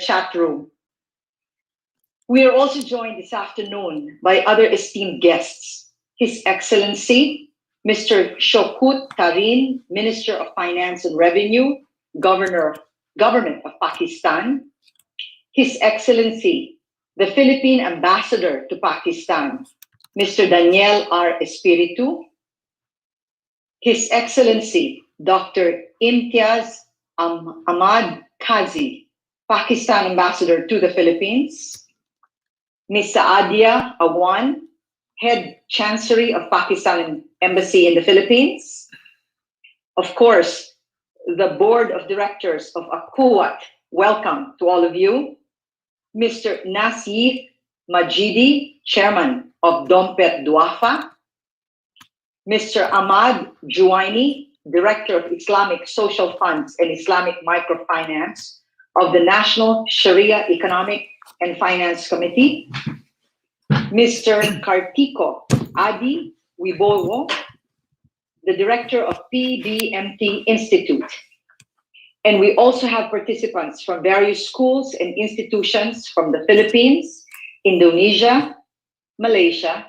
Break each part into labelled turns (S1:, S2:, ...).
S1: chat room. We are also joined this afternoon by other esteemed guests. His Excellency, Mr. Shaukat Tarin, Minister of Finance and Revenue, Government of Pakistan. His Excellency, the Philippine Ambassador to Pakistan, Mr. Daniel R. Espiritu. His Excellency, Dr. Imtiaz Ahmad Kazi, Pakistan Ambassador to the Philippines. Ms. Saadia Awan, Head Chancery of Pakistan Embassy in the Philippines. Of course, the Board of Directors of Akhuwat, welcome to all of you. Mr. Nasif Majidi, Chairman of Dompet Duafa. Mr. Ahmad Juwaini, Director of Islamic Social Funds and Islamic Microfinance of the National Sharia Economic and Finance Committee. Mr. Kartiko Adi Wibowo, the Director of PBMT Institute. And we also have participants from various schools and institutions from the Philippines, Indonesia, Malaysia,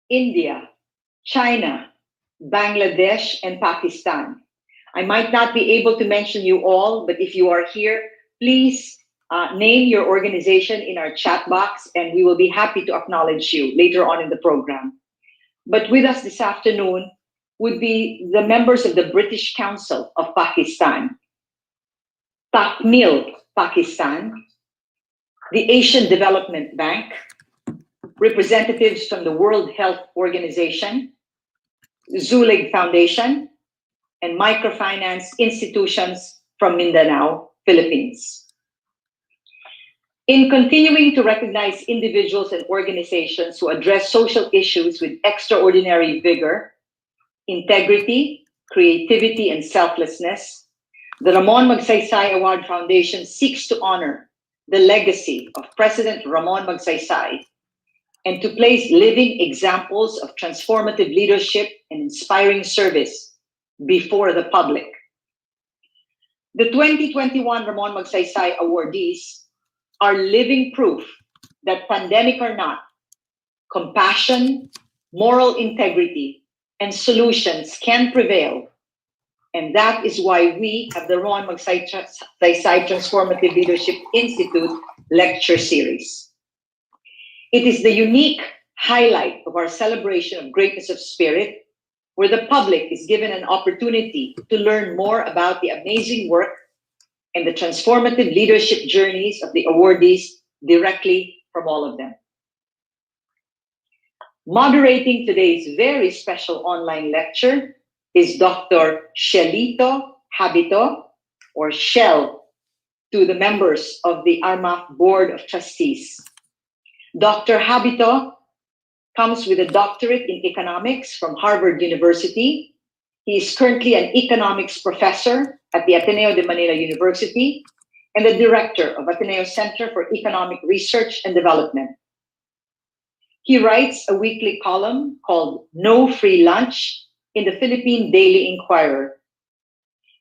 S1: India, China, Bangladesh, and Pakistan. I might not be able to mention you all, but if you are here, please name your organization in our chat box and we will be happy to acknowledge you later on in the program. But with us this afternoon would be the members of the British Council of Pakistan, Takmil Pakistan, the Asian Development Bank, representatives from the World Health Organization, Zulig Foundation, and microfinance institutions from Mindanao, Philippines. In continuing to recognize individuals and organizations who address social issues with extraordinary vigor, integrity, creativity, and selflessness, the Ramon Magsaysay Award Foundation seeks to honor the legacy of President Ramon Magsaysay and to place living examples of transformative leadership and inspiring service before the public. The 2021 Ramon Magsaysay Awardees are living proof that, pandemic or not, compassion, moral integrity, and solutions can prevail. And that is why we have the Ramon Magsaysay Transformative Leadership Institute Lecture Series. It is the unique highlight of our celebration of greatness of spirit, where the public is given an opportunity to learn more about the amazing work and the transformative leadership journeys of the awardees directly from all of them. Moderating today's very special online lecture is Dr. Shelito Habito, or Shell, to the members of the ARMAF Board of Trustees. Dr. Habito comes with a doctorate in economics from Harvard University. He is currently an economics professor at the Ateneo de Manila University and the director of Ateneo Center for Economic Research and Development. He writes a weekly column called No Free Lunch in the Philippine Daily Inquirer.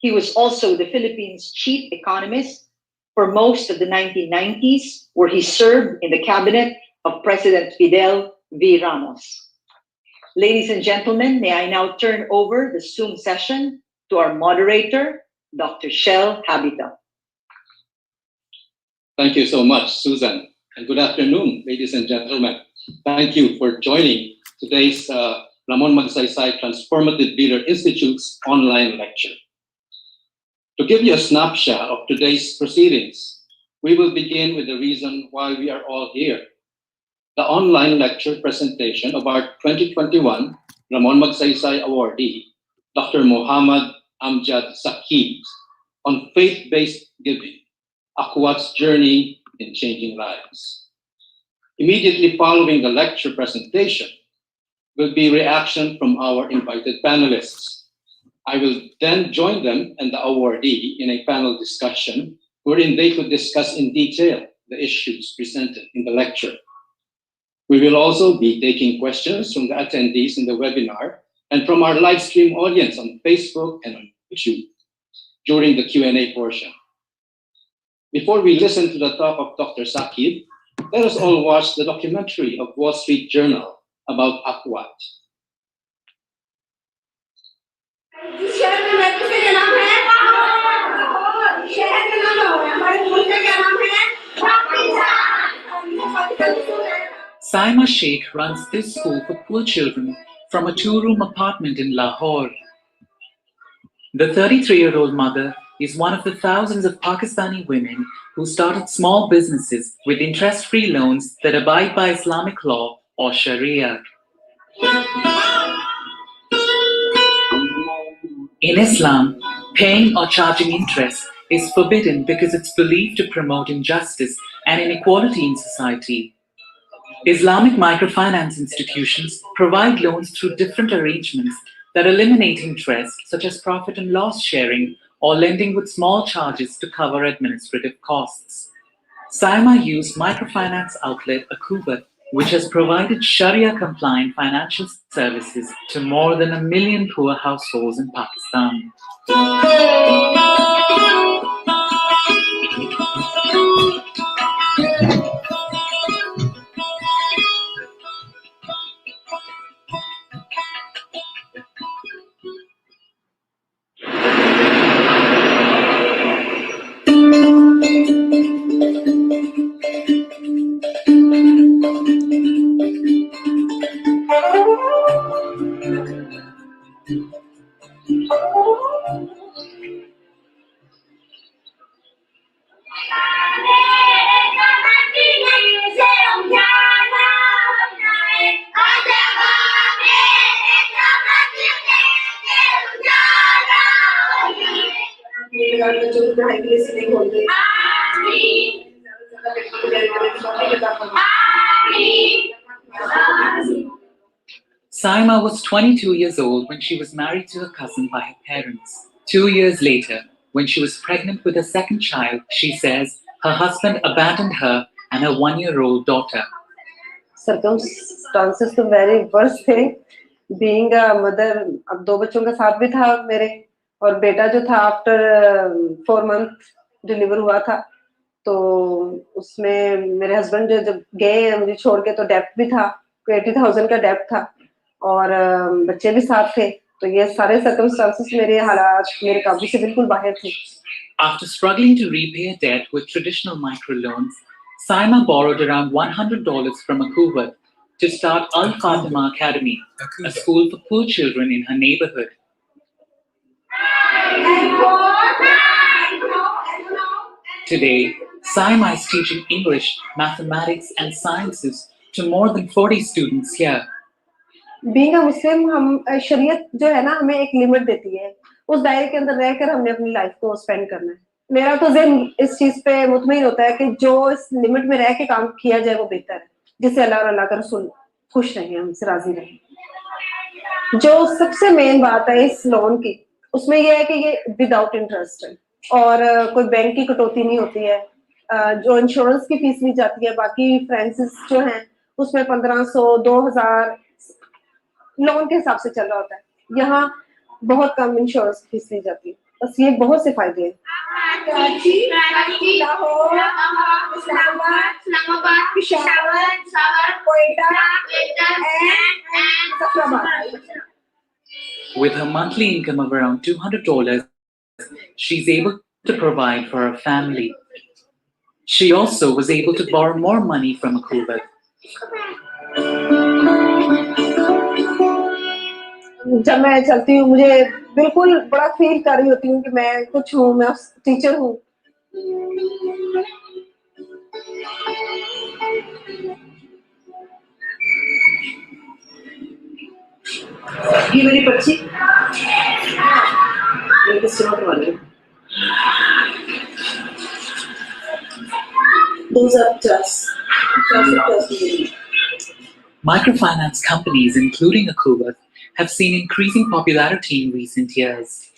S1: He was also the Philippines' chief economist for most of the 1990s, where he served in the cabinet of President Fidel V. Ramos. Ladies and gentlemen, may I now turn over the Zoom session to our moderator, Dr. Shell Habito.
S2: Thank you so much, Susan, and good afternoon, ladies and gentlemen. Thank you for joining today's Ramon Magsaysay Transformative Leader Institute's online lecture. To give you a snapshot of today's proceedings, we will begin with the reason why we are all here. The online lecture presentation of our 2021 Ramon Magsaysay Awardee, Dr. Muhammad Amjad Saqib, on faith-based giving, Akhuwat's journey in changing lives. Immediately following the lecture presentation will be reaction from our invited panelists. I will then join them and the awardee in a panel discussion wherein they could discuss in detail the issues presented in the lecture. We will also be taking questions from the attendees in the webinar and from our live stream audience on Facebook and on YouTube during the Q&A portion. Before we listen to the talk of Dr. Saqib, let us all watch the documentary of Wall Street Journal about Akhuwat.
S3: Saima Sheikh runs this school for poor children from a 2-room apartment in Lahore. The 33-year-old mother is one of the thousands of Pakistani women who started small businesses with interest-free loans that abide by Islamic law or Sharia. In Islam, paying or charging interest is forbidden because it's believed to promote injustice and inequality in society. Islamic microfinance institutions provide loans through different arrangements that eliminate interest, such as profit and loss sharing or lending with small charges to cover administrative costs. Saima used microfinance outlet Akhuwat, which has provided Sharia-compliant financial services to more than 1 million poor households in Pakistan. Saima was 22 years old when she was married to her cousin by her parents. 2 years later, when she was pregnant with her second child, she says her husband abandoned her and her 1-year-old daughter.
S4: Circumstances तो very worst थे. Being a mother, अब 2 बच्चों का साथ भी था मेरे, और बेटा जो था after 4 months deliver हुआ था, तो उसमें मेरे husband जब गए मुझे छोड़ के, तो debt भी था, 80,000 का debt था, और बच्चे भी साथ थे, तो ये सारे circumstances मेरे हालात मेरे काबू से बिल्कुल बाहर थे.
S3: After struggling to repay her debt with traditional microloans, Saima borrowed around $100 from Akhuwat to start Al Fatima Academy, a school for poor children in her neighborhood. Today, Saima is teaching English, mathematics, and sciences to more than 40 students here.
S4: Being a Muslim, हम शरीयत जो है ना हमें एक limit देती है, उस दायरे के अंदर रहकर हमने अपनी लाइफ को स्पेंड करना है. मेरा तो ज़हन इस चीज पे मुतमईन होता है कि जो इस लिमिट में रह के काम किया जाए वो बेहतर है, जिससे अल्लाह और अल्लाह का रसूल खुश रहें, हमसे राजी रहें. जो सबसे मेन बात है इस लोन की, उसमें यह है कि ये विदाउट इंटरेस्ट है और कोई बैंक की कटौती नहीं होती है. जो इंश्योरेंस की फीस ली जाती है, बाकी फ्रांसिस जो हैं उसमें 1500 2000 लोन के हिसाब से चल रहा होता है. यहाँ बहुत कम इंश्योरेंस फीस ली जाती है. बस ये बहुत से फायदे हैं.
S3: With her monthly income of around $200, she's able to provide for her family. She also was able to borrow more money from Akhuwat.
S4: जब मैं चलती हूँ मुझे बिल्कुल बड़ा फील कर रही होती हूँ कि मैं कुछ हूँ, मैं टीचर हूँ. ये मेरी बच्ची those are just
S3: Microfinance companies, including Akhuwat, have seen increasing popularity in recent years.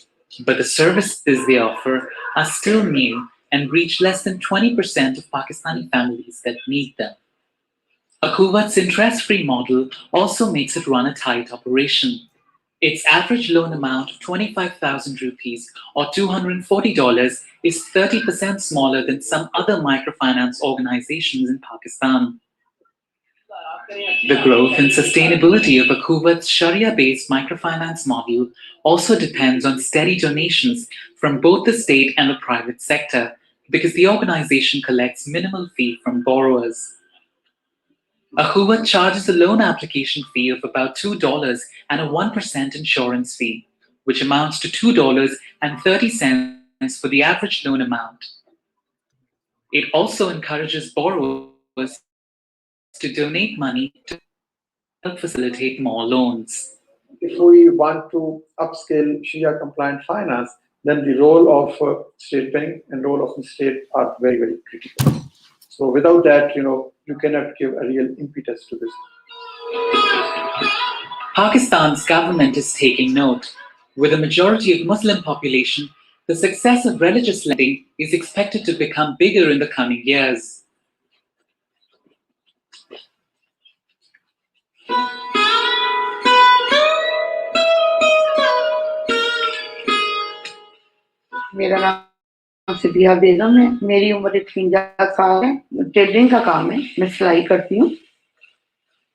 S3: But the services they offer are still new and reach less than 20% of Pakistani families that need them. Akhuwat's interest-free model also makes it run a tight operation. Its average loan amount of 25,000 rupees or $240 is 30% smaller than some other microfinance organizations in Pakistan. The growth and sustainability of Akhuwat's Sharia-based microfinance model also depends on steady donations from both the state and the private sector, because the organization collects minimal fee from borrowers. Akhuwat charges a loan application fee of about $2 and a 1% insurance fee, which amounts to $2.30 for the average loan amount. It also encourages borrowers to donate money to help facilitate more loans.
S5: If we want to upscale Sharia compliant finance, then the role of state bank and role of the state are very, very critical. So without that, you cannot give a real impetus to this.
S3: Pakistan's government is taking note. With a majority of Muslim population, the success of religious lending is expected to become bigger in the coming years.
S6: मेरा नाम सिद्धिया बेगम है। मेरी उम्र 53 साल है। Trading का काम है, मैं सिलाई करती हूँ,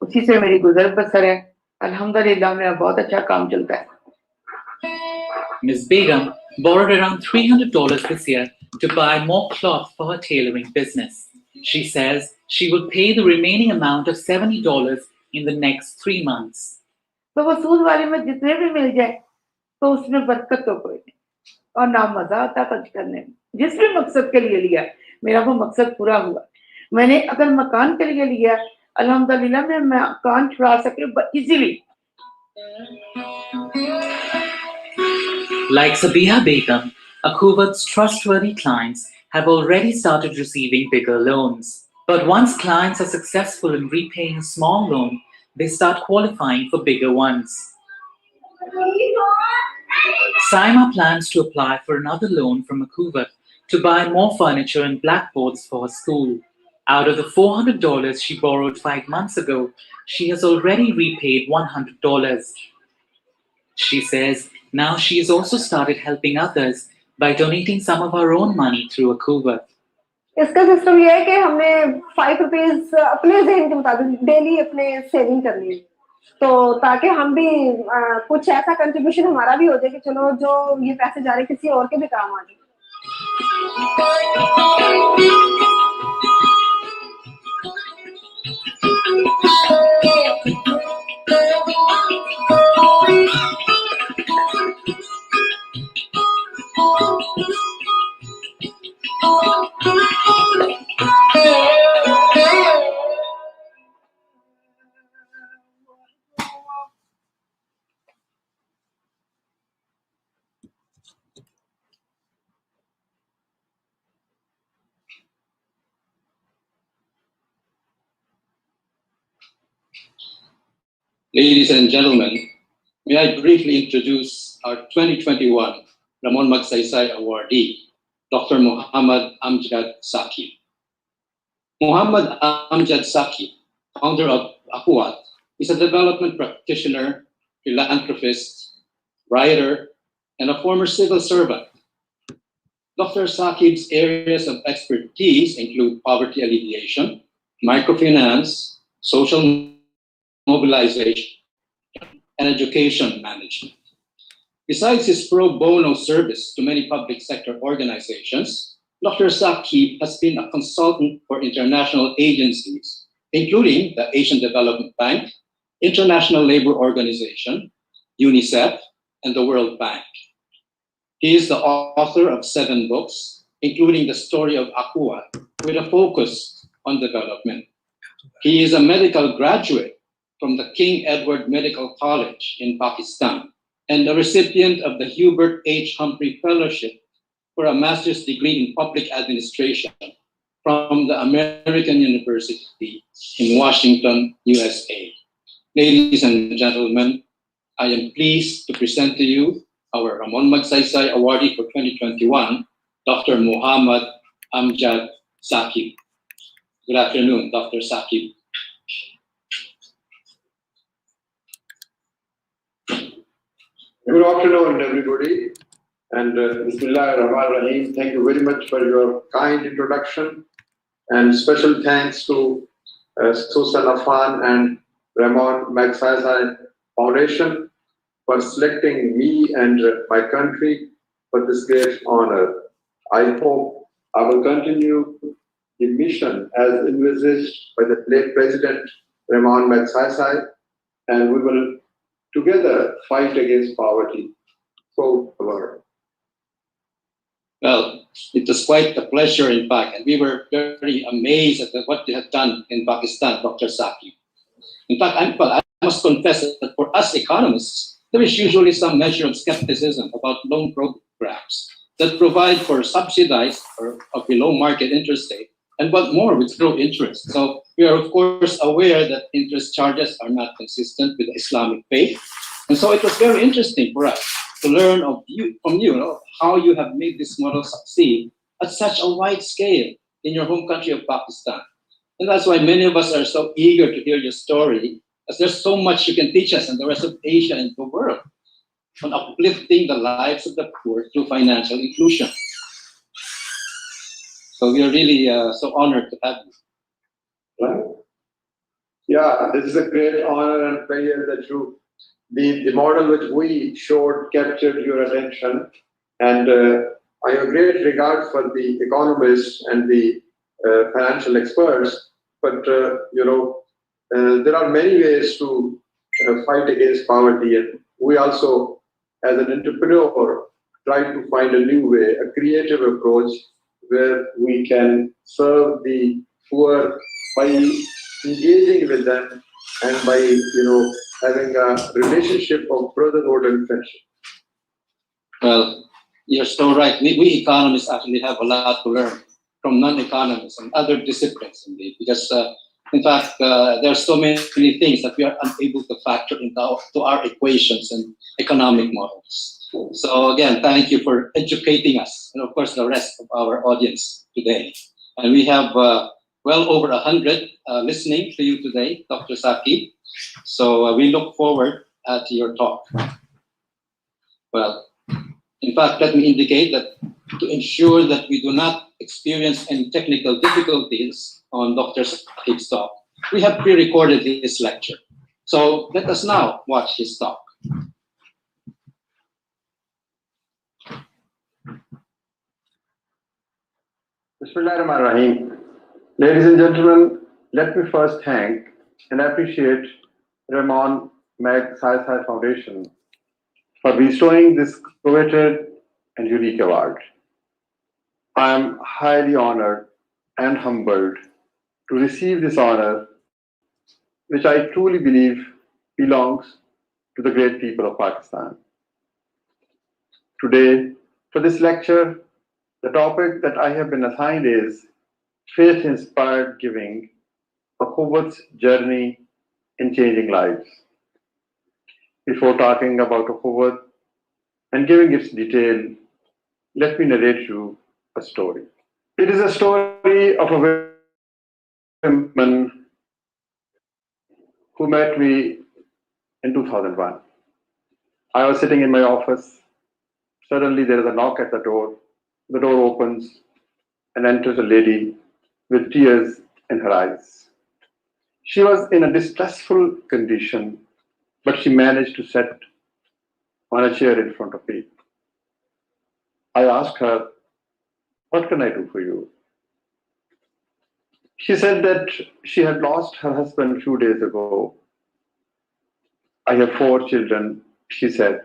S6: उसी से मेरी गुजर बसर है। अल्हम्दुलिल्लाह मेरा बहुत अच्छा काम चलता है।
S3: Ms. Begum borrowed around $300 this year to buy more cloth for her tailoring business. She says she will pay the remaining amount of $70 in the next 3 months.
S6: तो वो सूद वाले में जितने भी मिल जाए तो उसमें बरकत तो कोई नहीं और ना मजा आता खर्च करने में। जिस भी मकसद के लिए लिया मेरा वो मकसद पूरा हुआ। मैंने अगर मकान के लिए लिया अल्हम्दुलिल्लाह मैं मकान छुड़ा सके easily.
S3: Like Sabiha Begum, Akhuwat's trustworthy clients have already started receiving bigger loans. But once clients are successful in repaying a small loan, they start qualifying for bigger ones. Saima plans to apply for another loan from Akhuwat to buy more furniture and blackboards for her school. Out of the $400 she borrowed 5 months ago, she has already repaid $100. She says now she has also started helping others by donating some of her own money through Akhuwat.
S4: इसका system ये है कि हमने 5 rupees अपने ज़हन के मुताबिक daily अपने सेविंग करनी है, तो ताकि हम भी कुछ ऐसा कंट्रीब्यूशन हमारा भी हो जाए कि चलो जो ये पैसे जा रहे किसी और के भी काम आ जाए।
S2: Ladies and gentlemen, may I briefly introduce our 2021 Ramon Magsaysay Awardee, Dr. Muhammad Amjad Saqib. Muhammad Amjad Saqib, founder of Akhuwat, is a development practitioner, philanthropist, writer, and a former civil servant. Dr. Saqib's areas of expertise include poverty alleviation, microfinance, social mobilization, and education management. Besides his pro bono service to many public sector organizations, Dr. Saqib has been a consultant for international agencies, including the Asian Development Bank, International Labour Organization, UNICEF, and the World Bank. He is the author of 7 books, including The Story of Akhuwat, with a focus on development. He is a medical graduate from the King Edward Medical College in Pakistan and a recipient of the Hubert H. Humphrey Fellowship for a master's degree in public administration from the American University in Washington, USA. Ladies and gentlemen, I am pleased to present to you our Ramon Magsaysay Awardee for 2021, Dr. Muhammad Amjad Saqib. Good afternoon, Dr.
S5: Good afternoon, everybody. And Bismillah ar-Rahman ar-Rahim. Thank you very much for your kind introduction. And special thanks to Susan Afan and Ramon Magsaysay Foundation for selecting me and my country for this great honor. I hope I will continue the mission as envisaged by the late President Ramon Magsaysay, and we will together fight against poverty. So,
S2: Well, it was quite a pleasure, in fact, and we were very amazed at what you had done in Pakistan, Dr. Saqib. In fact, I must confess that for us economists, there is usually some measure of skepticism about loan programs that provide for subsidized or below market interest rate, and what more, with low interest. So we are, of course, aware that interest charges are not consistent with the Islamic faith. And so it was very interesting for us to learn from you, how you have made this model succeed at such a wide scale in your home country of Pakistan. And that's why many of us are so eager to hear your story, as there's so much you can teach us and the rest of Asia and the world on uplifting the lives of the poor through financial inclusion. So we are really so honored to have you.
S5: Right? Yeah, this is a great honor and pleasure that the model which we showed captured your attention. And I have great regard for the economists and the financial experts. But, there are many ways to fight against poverty. And we also, as an entrepreneur, try to find a new way, a creative approach where we can serve the poor by engaging with them and by, having a relationship of brotherhood and friendship.
S2: Well, you're so right. We economists actually have a lot to learn from non-economists and other disciplines, indeed, because in fact, there are so many things that we are unable to factor into our equations and economic models. So again, thank you for educating us, and of course the rest of our audience today. And we have well over 100 listening to you today, Dr. Saqib. So we look forward to your talk. Well, in fact, let me indicate that to ensure that we do not experience any technical difficulties on Dr. Saqib's talk, we have pre-recorded his lecture. So let us now watch his talk.
S5: Bismillahirrahmanirrahim. Ladies and gentlemen, let me first thank and appreciate Ramon Magsaysay Foundation for bestowing this coveted and unique award. I am highly honored and humbled to receive this honor, which I truly believe belongs to the great people of Pakistan. Today, for this lecture, the topic that I have been assigned is Faith-Inspired Giving, Akhuwat's Journey in Changing Lives. Before talking about Akhuwat and giving its detail, let me narrate you a story. It is a story of a woman who met me in 2001. I was sitting in my office. Suddenly there is a knock at the door. The door opens and enters a lady with tears in her eyes. She was in a distressful condition, but she managed to sit on a chair in front of me. I asked her, "What can I do for you?" She said that she had lost her husband a few days ago. "I have 4 children," she said,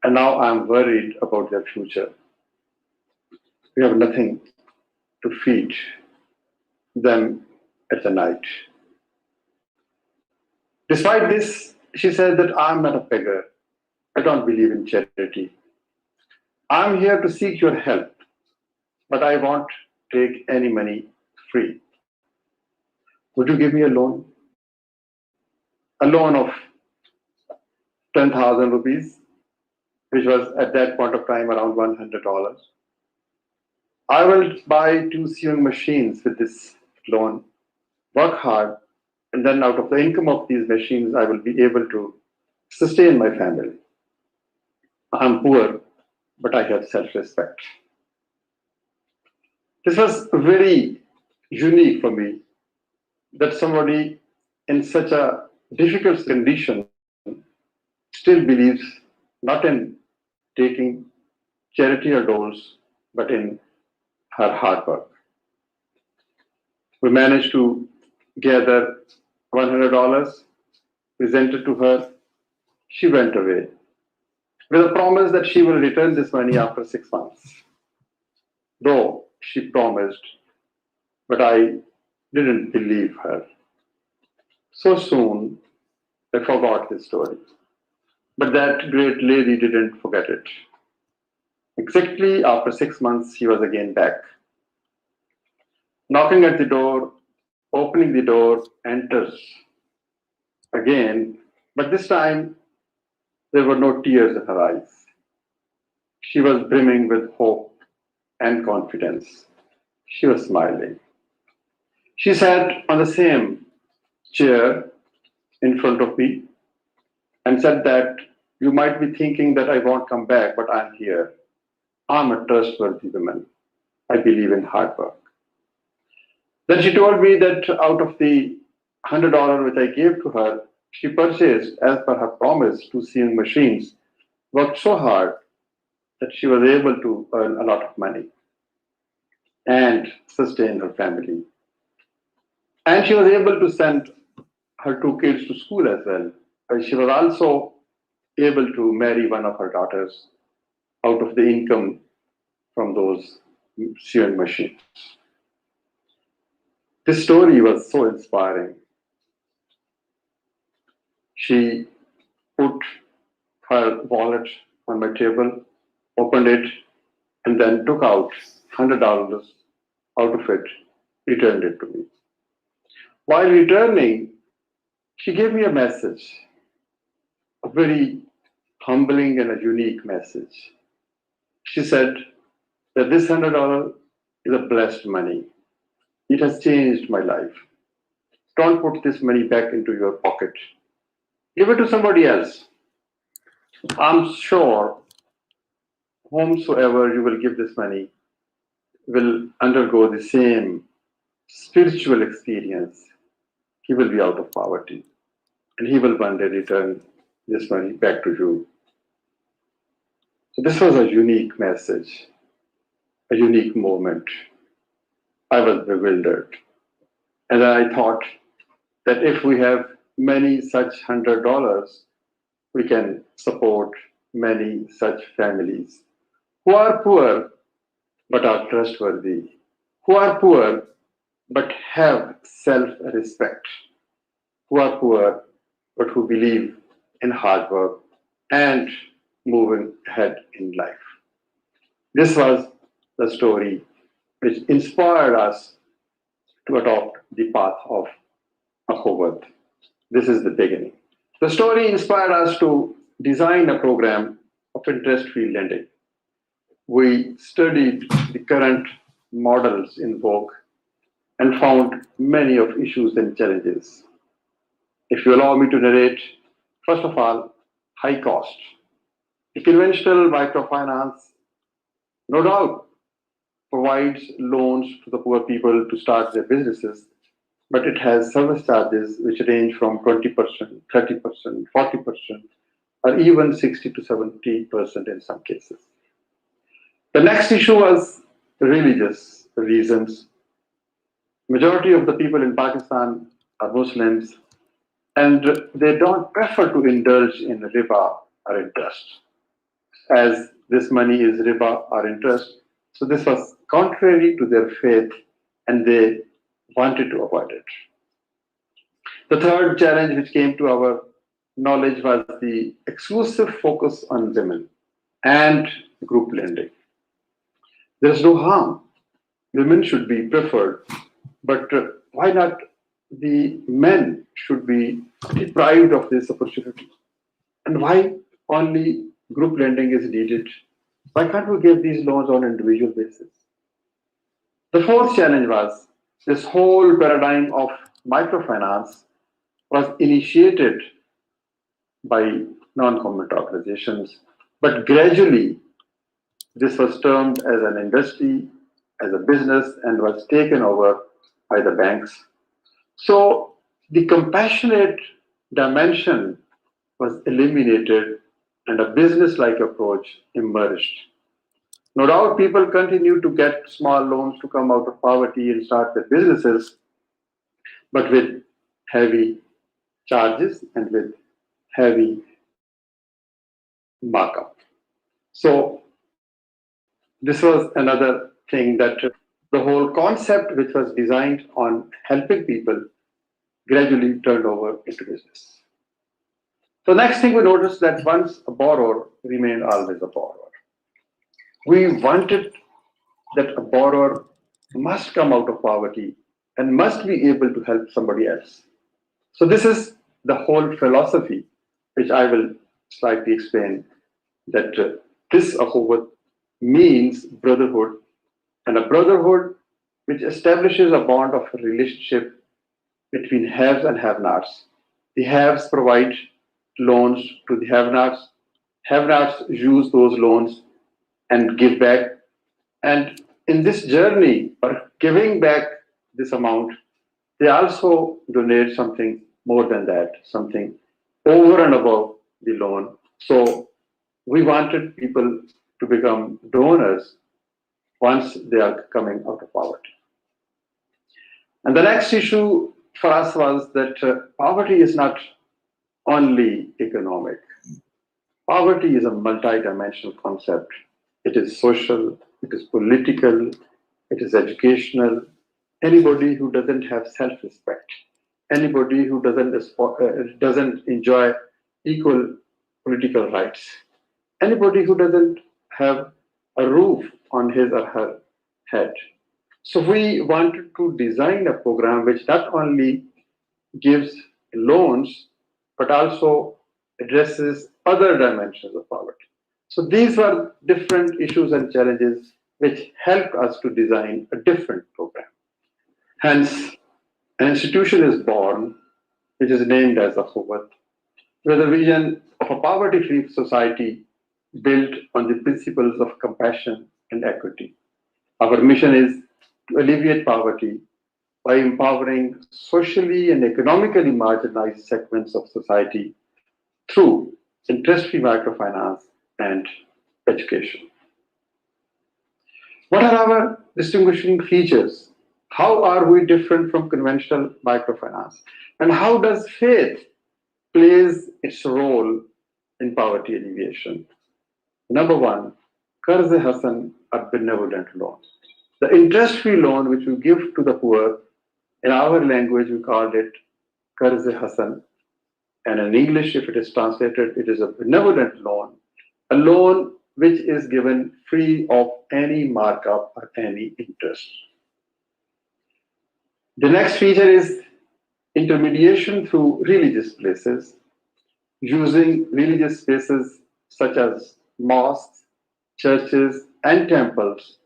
S5: "and now I am worried about their future. We have nothing to feed them at the night." Despite this, she said that I'm not a beggar. I don't believe in charity. I'm here to seek your help, but I won't take any money free. Would you give me a loan? A loan of 10,000 rupees, which was at that point of time around $100. I will buy 2 sewing machines with this loan, work hard, and then out of the income of these machines, I will be able to sustain my family. I'm poor, but I have self-respect. This was very unique for me that somebody in such a difficult condition still believes not in taking charity or doles, but in her hard work. We managed to gather $100, presented to her. She went away with a promise that she will return this money after 6 months. Though she promised, but I didn't believe her. So soon, I forgot this story. But that great lady didn't forget it. Exactly after 6 months, she was again back. Knocking at the door, opening the door, enters again, but this time there were no tears in her eyes. She was brimming with hope and confidence. She was smiling. She sat on the same chair in front of me and said that you might be thinking that I won't come back, but I'm here. I'm a trustworthy woman. I believe in hard work. Then she told me that out of the $100 which I gave to her, she purchased, as per her promise, 2 sewing machines, worked so hard that she was able to earn a lot of money and sustain her family. And she was able to send her 2 kids to school as well. And she was also able to marry one of her daughters out of the income from those sewing machines. This story was so inspiring. She put her wallet on my table, opened it, and then took out $100 out of it, returned it to me. While returning, she gave me a message, a very humbling and a unique message. She said that this $100 is a blessed money. It has changed my life. Don't put this money back into your pocket. Give it to somebody else. I'm sure whomsoever you will give this money will undergo the same spiritual experience. He will be out of poverty, and he will one day return this money back to you. So this was a unique message, a unique moment. I was bewildered. And I thought that if we have many such $100, we can support many such families who are poor but are trustworthy, who are poor but have self-respect, who are poor but who believe in hard work and moving ahead in life. This was the story which inspired us to adopt the path of Akhuwat. This is the beginning. The story inspired us to design a program of interest-free lending. We studied the current models in vogue and found many of issues and challenges. If you allow me to narrate, first of all, high cost. The conventional microfinance, no doubt, provides loans to the poor people to start their businesses, but it has service charges which range from 20%, 30%, 40%, or even 60 to 70% in some cases. The next issue was religious reasons. Majority of the people in Pakistan are Muslims, and they don't prefer to indulge in riba or interest, as this money is riba or interest. So this was contrary to their faith, and they wanted to avoid it. The third challenge which came to our knowledge was the exclusive focus on women and group lending. There is no harm. Women should be preferred, but why not the men should be deprived of this opportunity? And why only group lending is needed? Why can't we give these loans on an individual basis? The fourth challenge was this whole paradigm of microfinance was initiated by non-government organizations But gradually, this was termed as an industry, as a business, and was taken over by the banks. So the compassionate dimension was eliminated and a business-like approach emerged. No doubt people continue to get small loans to come out of poverty and start their businesses, but with heavy charges and with heavy markup. So this was another thing that the whole concept, which was designed on helping people, gradually turned over into business. So next thing we noticed that once a borrower remained always a borrower. We wanted that a borrower must come out of poverty and must be able to help somebody else. So this is the whole philosophy, which I will slightly explain, that this Akhuwat means brotherhood, and a brotherhood which establishes a bond of a relationship between haves and have-nots. The haves provide loans to the have-nots. Have-nots use those loans and give back. And in this journey or giving back this amount, they also donate something more than that, something over and above the loan. So we wanted people to become donors once they are coming out of poverty. And the next issue for us was that poverty is not only economic. Poverty is a multi-dimensional concept. It is social, it is political, it is educational. Anybody who doesn't have self-respect, anybody who doesn't enjoy equal political rights, anybody who doesn't have a roof on his or her head. So we wanted to design a program which not only gives loans, but also addresses other dimensions of poverty. So these were different issues and challenges which helped us to design a different program. Hence, an institution is born, which is named as Akhuwat, with a vision of a poverty-free society built on the principles of compassion and equity. Our mission is to alleviate poverty by empowering socially and economically marginalized segments of society through interest-free microfinance and education. What are our distinguishing features? How are we different from conventional microfinance? And how does faith plays its role in poverty alleviation? Number one, Qarz-e-Hasan, a benevolent loan. The interest-free loan which we give to the poor, in our language we called it Qarz-e-Hasan, and in English, if it is translated, it is a benevolent loan, a loan which is given free of any markup or any interest. The next feature is intermediation through religious places, using religious spaces such as mosques, churches, and temples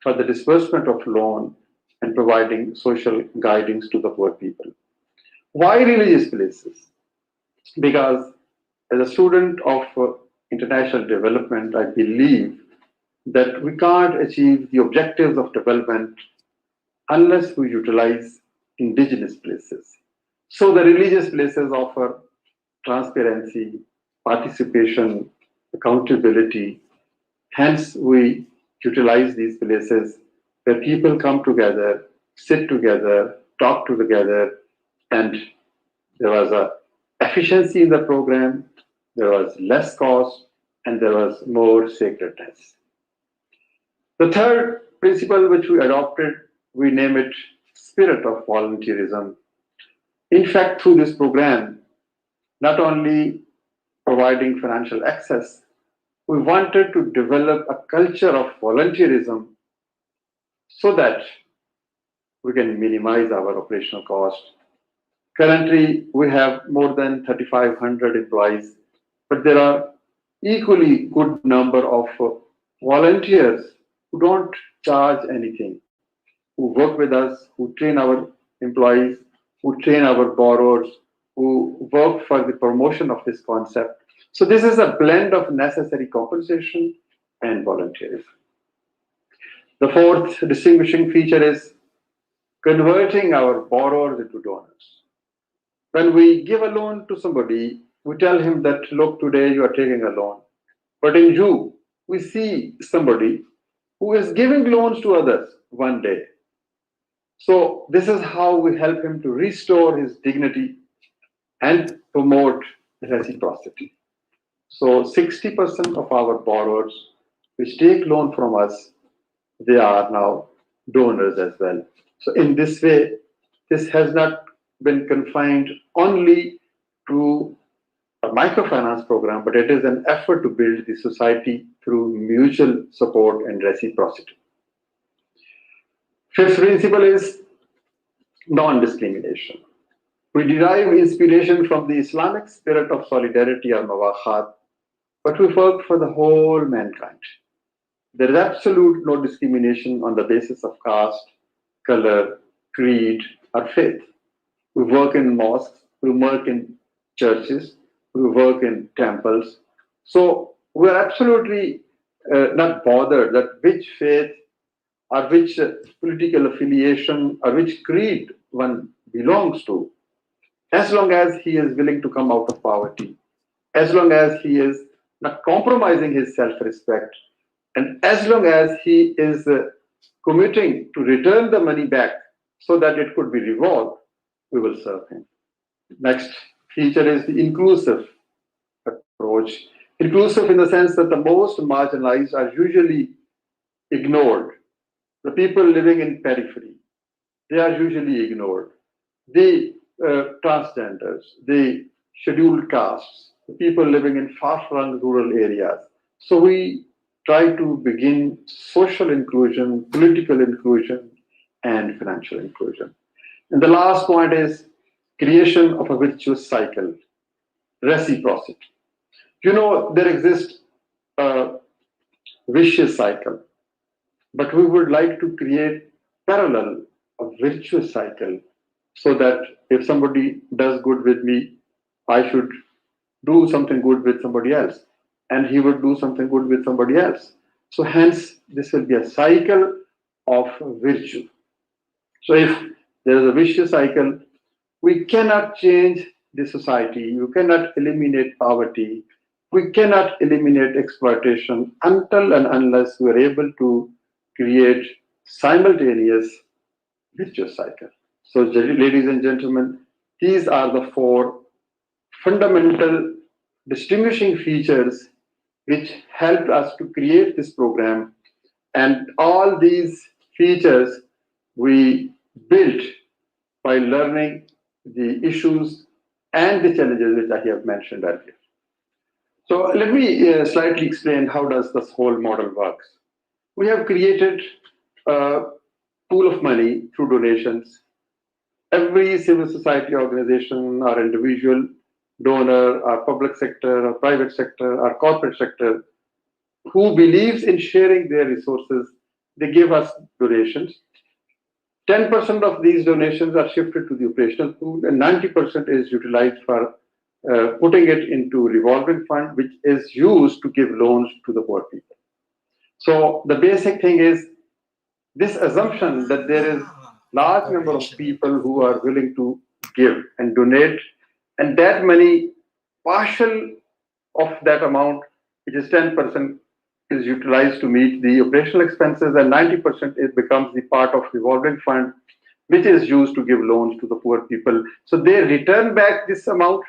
S5: for the disbursement of loan and providing social guidance to the poor people. Why religious places? Because as a student of international development, I believe that we can't achieve the objectives of development unless we utilize indigenous places. So the religious places offer transparency, participation, accountability. Hence, we utilize these places where people come together, sit together, talk together, and there was a efficiency in the program, there was less cost, and there was more sacredness. The third principle which we adopted, we name it spirit of volunteerism. In fact, through this program, not only providing financial access, we wanted to develop a culture of volunteerism so that we can minimize our operational cost. Currently, we have more than 3,500 employees, but there are equally good number of volunteers who don't charge anything, who work with us, who train our employees, who train our borrowers, who work for the promotion of this concept. So this is a blend of necessary compensation and volunteerism. The fourth distinguishing feature is converting our borrowers into donors. When we give a loan to somebody, we tell him that, look, today you are taking a loan. But in you, we see somebody who is giving loans to others one day. So this is how we help him to restore his dignity and promote reciprocity. So 60% of our borrowers which take loan from us, they are now donors as well. So in this way, this has not been confined only to a microfinance program, but it is an effort to build the society through mutual support and reciprocity. Fifth principle is non-discrimination. We derive inspiration from the Islamic spirit of solidarity or mawakhat, but we work for the whole mankind. There is absolute no discrimination on the basis of caste, color, creed, or faith. We work in mosques, we work in churches, we work in temples. So we are absolutely not bothered that which faith or which political affiliation or which creed one belongs to, as long as he is willing to come out of poverty, as long as he is not compromising his self-respect, and as long as he is committing to return the money back so that it could be revolved, we will serve him. Next feature is the inclusive approach. Inclusive in the sense that the most marginalized are usually ignored. The people living in periphery, they are usually ignored. The transgenders, the scheduled castes, the people living in far-flung rural areas. So we try to begin social inclusion, political inclusion, and financial inclusion. And the last point is creation of a virtuous cycle, reciprocity. You know, there exists a vicious cycle, but we would like to create parallel, a virtuous cycle, so that if somebody does good with me, I should do something good with somebody else, and he would do something good with somebody else. So hence, this will be a cycle of virtue. So if there is a vicious cycle, we cannot change the society. You cannot eliminate poverty. We cannot eliminate exploitation until and unless we are able to create simultaneous virtuous cycle. So, ladies and gentlemen, these are the four fundamental distinguishing features which helped us to create this program. And all these features we built by learning the issues and the challenges which I have mentioned earlier. So let me slightly explain how does this whole model works. We have created a pool of money through donations. Every civil society organization or individual donor or public sector or private sector or corporate sector who believes in sharing their resources, they give us donations. 10% of these donations are shifted to the operational pool and 90% is utilized for putting it into revolving fund, which is used to give loans to the poor people. So the basic thing is this assumption that there is large number of people who are willing to give and donate, and that money, partial of that amount, which is 10%, is utilized to meet the operational expenses, and 90% it becomes the part of revolving fund, which is used to give loans to the poor people. So they return back this amount,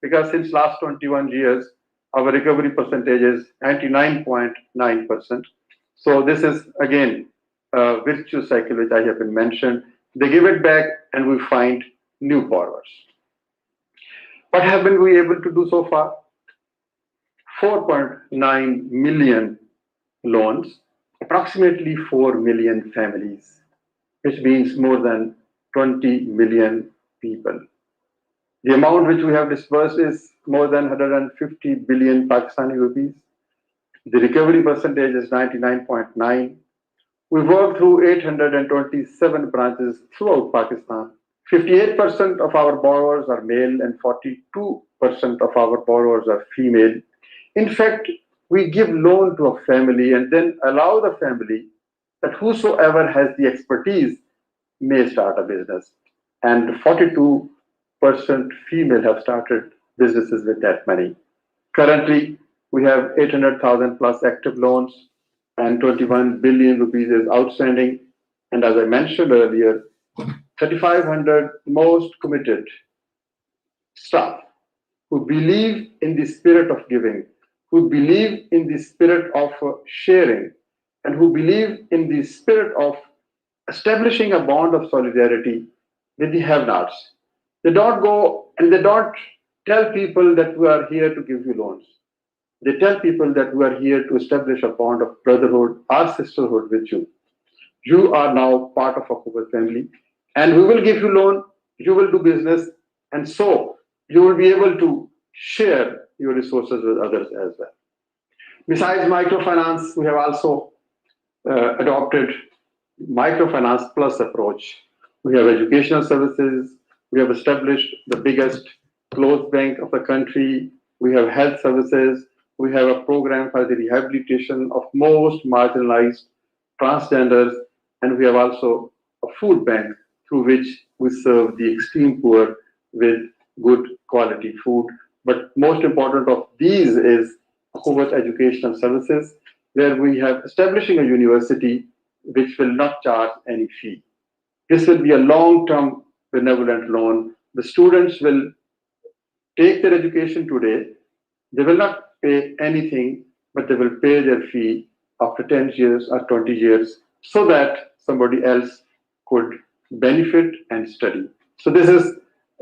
S5: because since last 21 years, our recovery percentage is 99.9%. So this is again a virtuous cycle which I have been mentioned. They give it back and we find new borrowers. What have been we able to do so far? 4.9 million loans, approximately 4 million families, which means more than 20 million people. The amount which we have disbursed is more than 150 billion Pakistani rupees. The recovery percentage is 99.9. We work through 827 branches throughout Pakistan. 58% of our borrowers are male and 42% of our borrowers are female. In fact, we give loan to a family and then allow the family that whosoever has the expertise may start a business. And 42% female have started businesses with that money. Currently, we have 800,000 plus active loans and 21 billion rupees is outstanding. And as I mentioned earlier, 3,500 most committed staff who believe in the spirit of giving, who believe in the spirit of sharing, and who believe in the spirit of establishing a bond of solidarity with the have-nots. They don't go and they don't tell people that we are here to give you loans. They tell people that we are here to establish a bond of brotherhood or sisterhood with you. You are now part of a Akhuwat family, and we will give you loan, you will do business, and so you will be able to share your resources with others as well. Besides microfinance, we have also adopted microfinance plus approach. We have educational services. We have established the biggest closed bank of the country. We have health services. We have a program for the rehabilitation of most marginalized transgenders. And we have also a food bank through which we serve the extreme poor with good quality food. But most important of these is Akhuwat Educational Services, where we have establishing a university which will not charge any fee. This will be a long-term benevolent loan. The students will take their education today. They will not pay anything, but they will pay their fee after 10 years or 20 years so that somebody else could benefit and study. So this is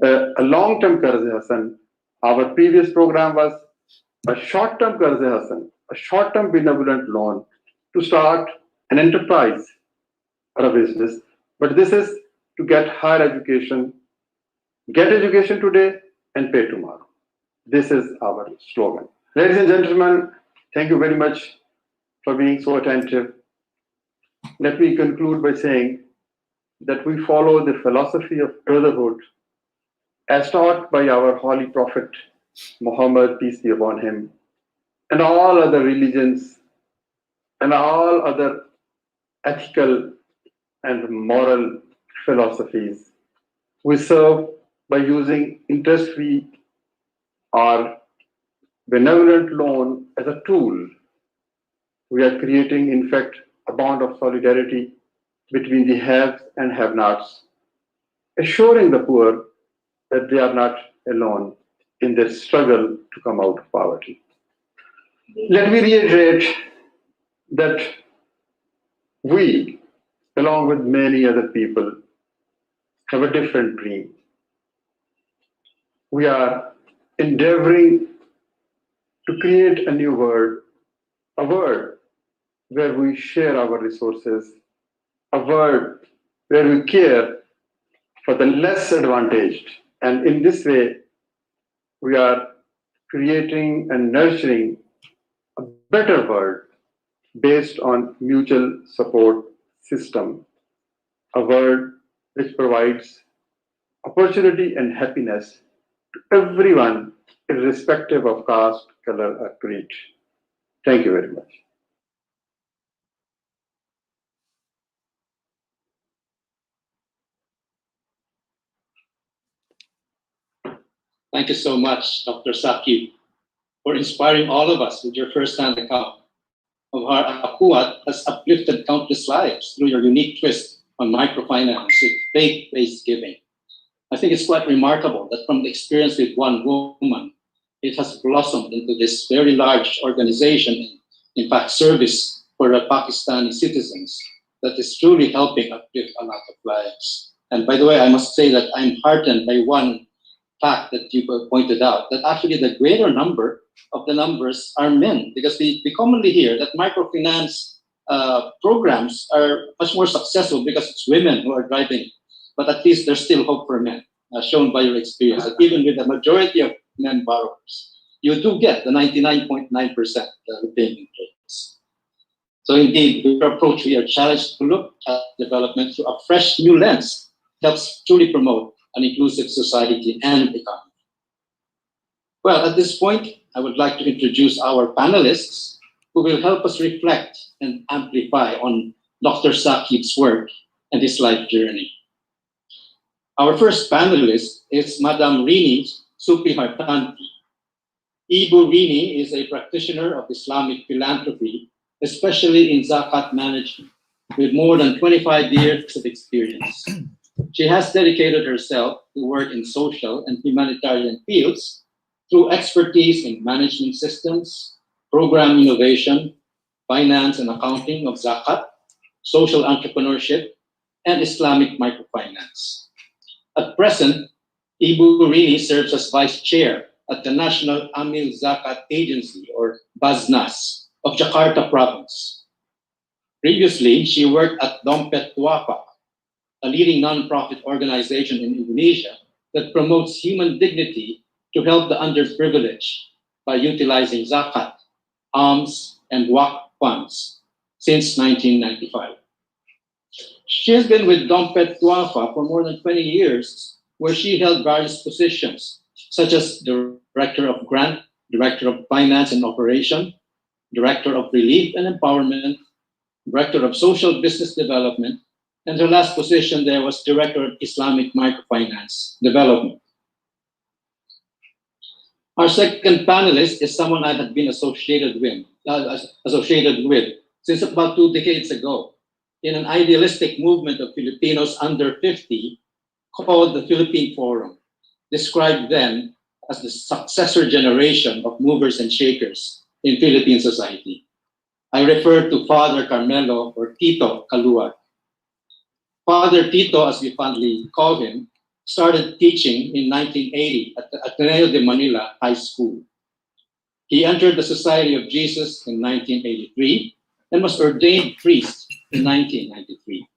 S5: a long-term Qarz Hasan. Our previous program was a short-term Qarz Hasan, a short-term benevolent loan to start an enterprise or a business. But this is to get higher education, get education today and pay tomorrow. This is our slogan. Ladies and gentlemen, thank you very much for being so attentive. Let me conclude by saying that we follow the philosophy of brotherhood as taught by our holy prophet Muhammad, peace be upon him, and all other religions and all other ethical and moral philosophies. We serve by using interest-free or benevolent loan as a tool. We are creating, in fact, a bond of solidarity between the haves and have-nots, assuring the poor that they are not alone in their struggle to come out of poverty. Let me reiterate that we, along with many other people, have a different dream. We are endeavoring to create a new world, a world where we share our resources, a world where we care for the less advantaged. And in this way, we are creating and nurturing a better world based on mutual support system, a world which provides opportunity and happiness to everyone, irrespective of caste, color, or creed. Thank you very much.
S2: Thank you so much, Dr. Saqib, for inspiring all of us with your first-hand account of how Akhuwat has uplifted countless lives through your unique twist on microfinance with faith-based giving. I think it's quite remarkable that from the experience with one woman, it has blossomed into this very large organization, in fact, service for the Pakistani citizens that is truly helping uplift a lot of lives. And by the way, I must say that I'm heartened by one fact that you pointed out, that actually the greater number of the numbers are men, because we commonly hear that microfinance programs are much more successful because it's women who are driving, but at least there's still hope for men, shown by your experience, that even with the majority of men borrowers, you do get the 99.9% repayment rates. So indeed, with our approach, we are challenged to look at development through a fresh new lens, helps truly promote an inclusive society and economy. Well, at this point, I would like to introduce our panelists who will help us reflect and amplify on Dr. Saqib's work and his life journey. Our first panelist is Madam Rini Supihartanti. Ibu Rini is a practitioner of Islamic philanthropy, especially in zakat management, with more than 25 years of experience. She has dedicated herself to work in social and humanitarian fields through expertise in management systems, program innovation, finance and accounting of zakat, social entrepreneurship, and Islamic microfinance. At present, Ibu Rini serves as vice chair at the National Amil Zakat Agency, or Baznas, of Jakarta province. Previously, she worked at Dompet Tuapa, a leading non-profit organization in Indonesia that promotes human dignity to help the underprivileged by utilizing zakat, alms, and waqf funds since 1995. She has been with Dompet Tuapa for more than 20 years, where she held various positions, such as Director of Grant, Director of Finance and Operation, Director of Relief and Empowerment, Director of Social Business Development, and her last position there was Director of Islamic Microfinance Development. Our second panelist is someone I had been associated with since about 2 decades ago in an idealistic movement of Filipinos under 50 called the Philippine Forum, described then as the successor generation of movers and shakers in Philippine society. I refer to Father Carmelo, or Tito Kaluag. Father Tito, as we fondly call him, started teaching in 1980 at the Ateneo de Manila High School. He entered the Society of Jesus in 1983 and was ordained priest in 1993.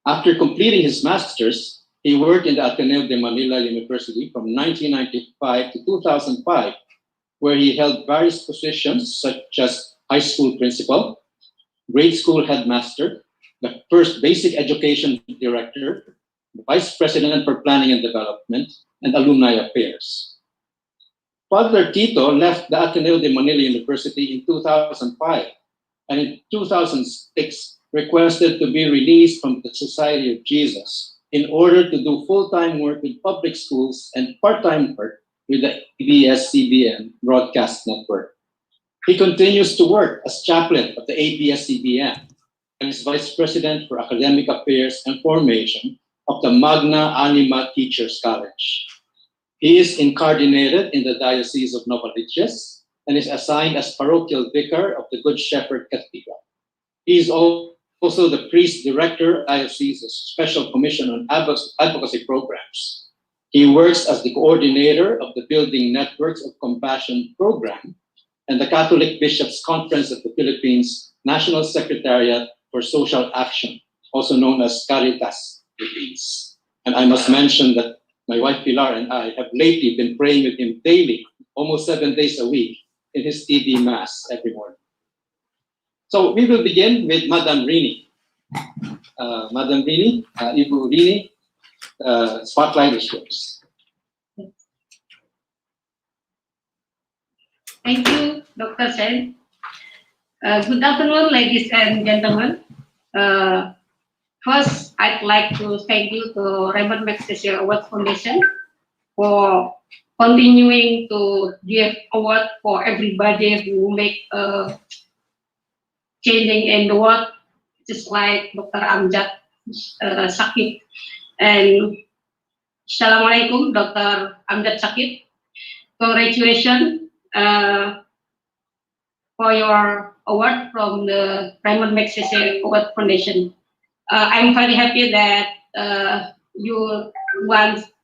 S2: After completing his master's, he worked in the Ateneo de Manila University from 1995 to 2005, where he held various positions such as high school principal, grade school headmaster, the first basic education director, the vice president for planning and development, and alumni affairs. Father Tito left the Ateneo de Manila University in 2005, and in 2006 requested to be released from the Society of Jesus in order to do full-time work with public schools and part-time work with the ABS-CBN broadcast network. He continues to work as chaplain of the ABS-CBN and is vice president for academic affairs and formation of the Magna Anima Teachers College. He is incardinated in the Diocese of Novaliches and is assigned as parochial vicar of the Good Shepherd Cathedral. He is also the priest director of Diocese's Special Commission on Advocacy Programs. He works as the coordinator of the Building Networks of Compassion program and the Catholic Bishops' Conference of the Philippines National Secretariat for Social Action, also known as Caritas Philippines. And I must mention that my wife Pilar and I have lately been praying with him daily, almost 7 days a week, in his TV Mass every morning. So we will begin with Madam Rini. Madam Rini, Ibu Rini, spotlight is yours.
S7: Thank you, Dr. Sen. Good afternoon, ladies and gentlemen. First, I'd like to thank you to Ramon Magsaysay Awardee Foundation for continuing to give award for everybody who make changing in the world, just like Dr. Amjad Saqib. And Assalamualaikum, Dr. Amjad Saqib. Congratulations for your award from the Ramon Magsaysay Awardee Foundation. I'm very happy that you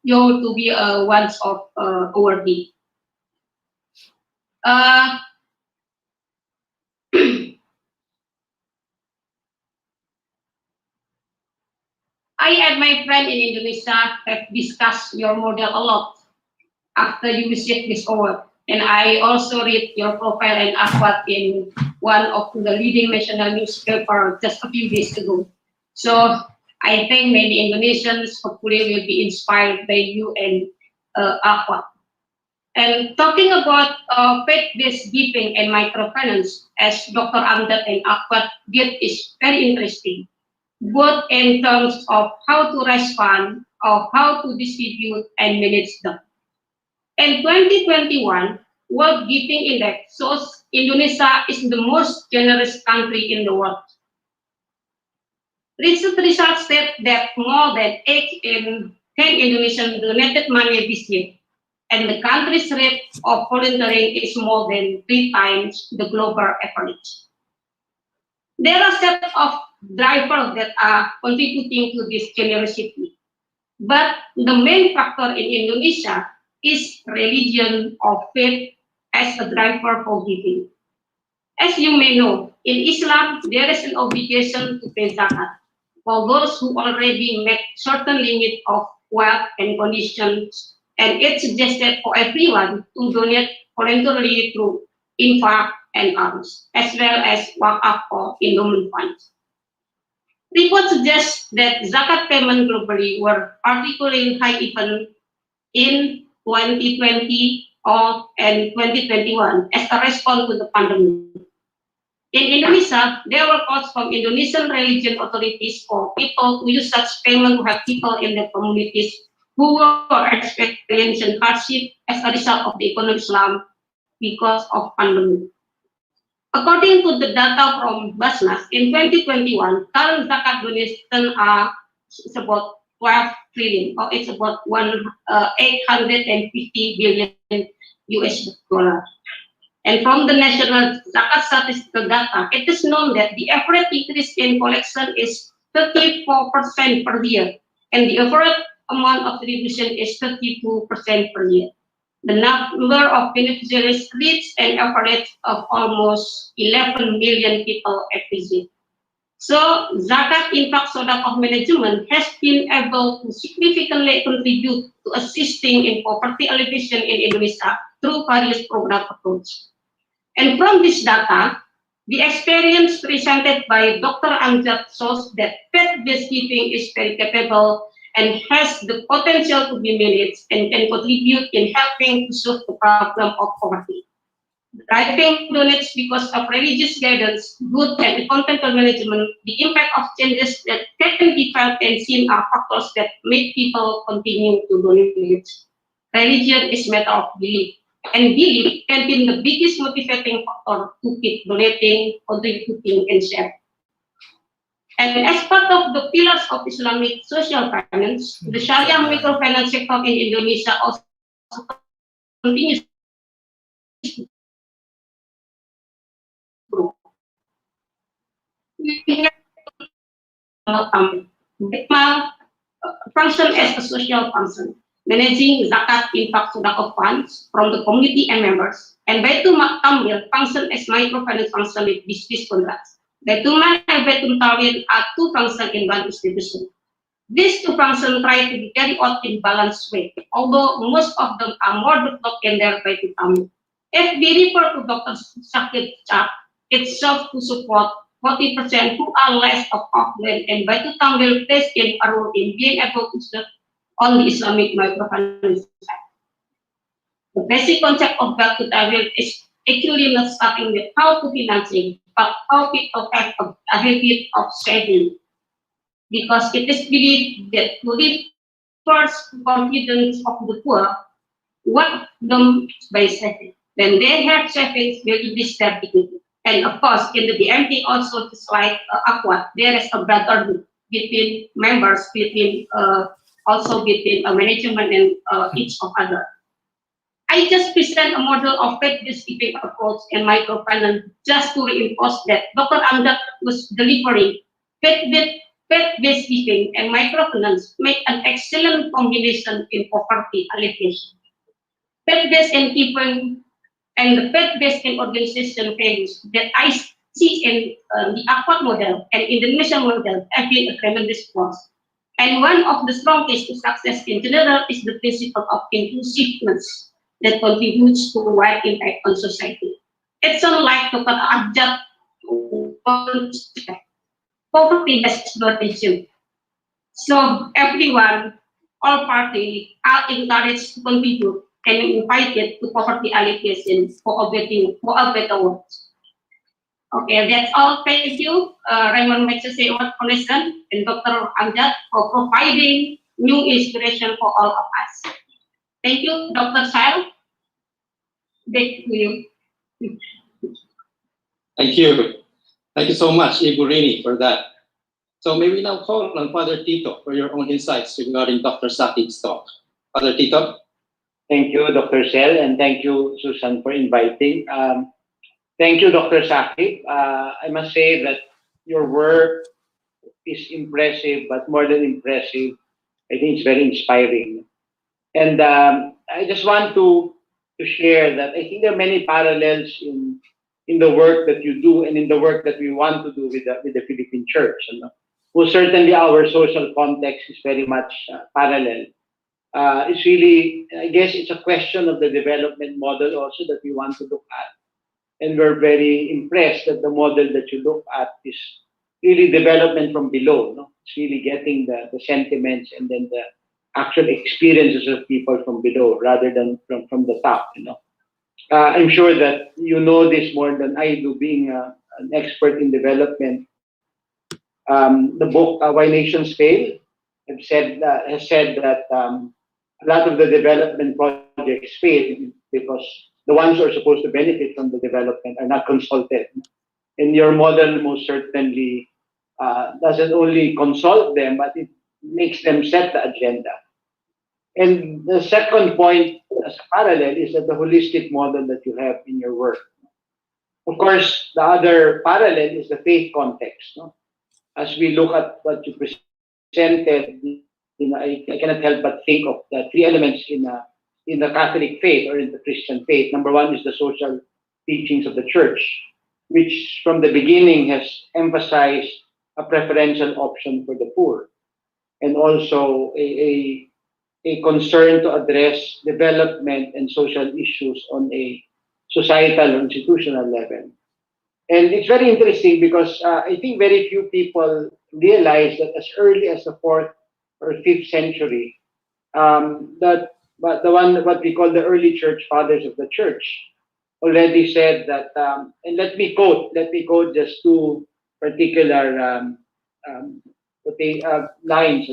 S7: to be one of awardee. I and my friend in Indonesia have discussed your model a lot after you received this award. And I also read your profile and Akhuwat in one of the leading national newspaper just a few days ago. So I think many Indonesians hopefully will be inspired by you and Akhuwat. And talking about faith-based giving and microfinance, as Dr. Amjad and Akhuwat did, is very interesting, both in terms of how to raise funds or how to distribute and manage them. In 2021, World Giving Index shows Indonesia is the most generous country in the world. Recent results state that more than 8 in 10 Indonesians donated money this year, and the country's rate of volunteering is more than 3 times the global average. There are set of drivers that are contributing to this generosity, but the main factor in Indonesia is religion or faith as a driver for giving. As you may know, in Islam, there is an obligation to pay zakat for those who already met certain limit of wealth and conditions, and it's suggested for everyone to donate voluntarily through infaq and alms, as well as wakaf or endowment funds. Reports suggest that zakat payment globally were particularly high even in 2020 and 2021 as a response to the pandemic. In Indonesia, there were calls from Indonesian religion authorities for people to use such payment to help people in the communities who were experiencing hardship as a result of the economic slump because of pandemic. According to the data from Basnas, in 2021, current zakat donation are about 12 trillion, or it's about 850 billion US dollar. And from the national zakat statistical data, it is known that the average increase in collection is 34% per year, and the average amount of distribution is 32% per year. The number of beneficiaries reached an average of almost 11 million people every year. So, zakat infaq sodaqah management has been able to significantly contribute to assisting in poverty alleviation in Indonesia through various program approaches. And from this data, the experience presented by Dr. Amjad shows that faith-based giving is very capable and has the potential to be managed and can contribute in helping to solve the problem of poverty. Driving donates because of religious guidance, good and contemplative management, the impact of changes that can be felt and seen are factors that make people continue to donate. Religion is a matter of belief, and belief can be the biggest motivating factor to keep donating, contributing, and sharing. And as part of the pillars of Islamic social finance, the Sharia microfinance sector in Indonesia also continues to grow. Function as a social function, managing zakat infaq sodaqah funds from the community and members, and Baitul Tamwil function as microfinance function with business contracts. Baitul Mal and Baitul Tawil are two functions in one institution. These two functions try to be carried out in balanced way, although most of them are more developed in their Baitul Tamwil. If we refer to Dr. Saqib chart, it serves to support 40% who are less of affluent, and Baitul Tamwil plays in a role in being able to serve on the Islamic Microfinance side. The basic concept of Baitul Tamwil is actually not starting with how to financing, but how people have a habit of saving, because it is believed that to reinforce confidence of the poor, what them by saving. When they have savings, will increase their dignity. And of course, in the BMT also, just like Akhuwat, there is a brotherhood between members, also between management and each of other. I just present a model of faith-based giving approach and microfinance just to reinforce that Dr. Amjad was delivering faith-based giving and microfinance make an excellent combination in poverty alleviation. Faith-based and giving and the faith-based and organization values that I see in the Akhuwat model and Indonesian model have been a tremendous force. And one of the strongest to success in general is the principle of inclusiveness that contributes to a wide impact on society. It's unlike Dr. Amjad poverty has exploitation. So everyone, all parties are encouraged to contribute and invited to poverty alleviation for a better world. Okay, that's all. Thank you, Ramon Magsaysay Awardee Foundation and Dr. Amjad for providing new inspiration for all of us. Thank you, Dr. Sal. Back to you.
S2: Thank you. Thank you so much, Ibu Rini, for that. So may we now call on Father Tito for your own insights regarding Dr. Saqib's talk. Father Tito?
S8: Thank you, Dr. Sel, and thank you, Susan, for inviting. Thank you, Dr. Saqib. I must say that your work is impressive, but more than impressive, I think it's very inspiring. And I just want to share that I think there are many parallels in the work that you do and in the work that we want to do with the Philippine Church. Well, certainly our social context is very much parallel. It's really, I guess it's a question of the development model also that we want to look at. And we're very impressed that the model that you look at is really development from below. No? It's really getting the sentiments and then the actual experiences of people from below rather than from the top. I'm sure that you know this more than I do, being an expert in development. The book Why Nations Fail has said that a lot of the development projects fail because the ones who are supposed to benefit from the development are not consulted. And your model most certainly doesn't only consult them, but it makes them set the agenda. And the second point as a parallel is that the holistic model that you have in your work. Of course, the other parallel is the faith context. No? As we look at what you presented, I cannot help but think of the three elements in the Catholic faith or in the Christian faith. Number one is the social teachings of the church, which from the beginning has emphasized a preferential option for the poor, and also a concern to address development and social issues on a societal or institutional level. And it's very interesting because I think very few people realize that as early as the 4th or 5th century, what we call the early church fathers of the church already said that, and let me quote just two particular lines.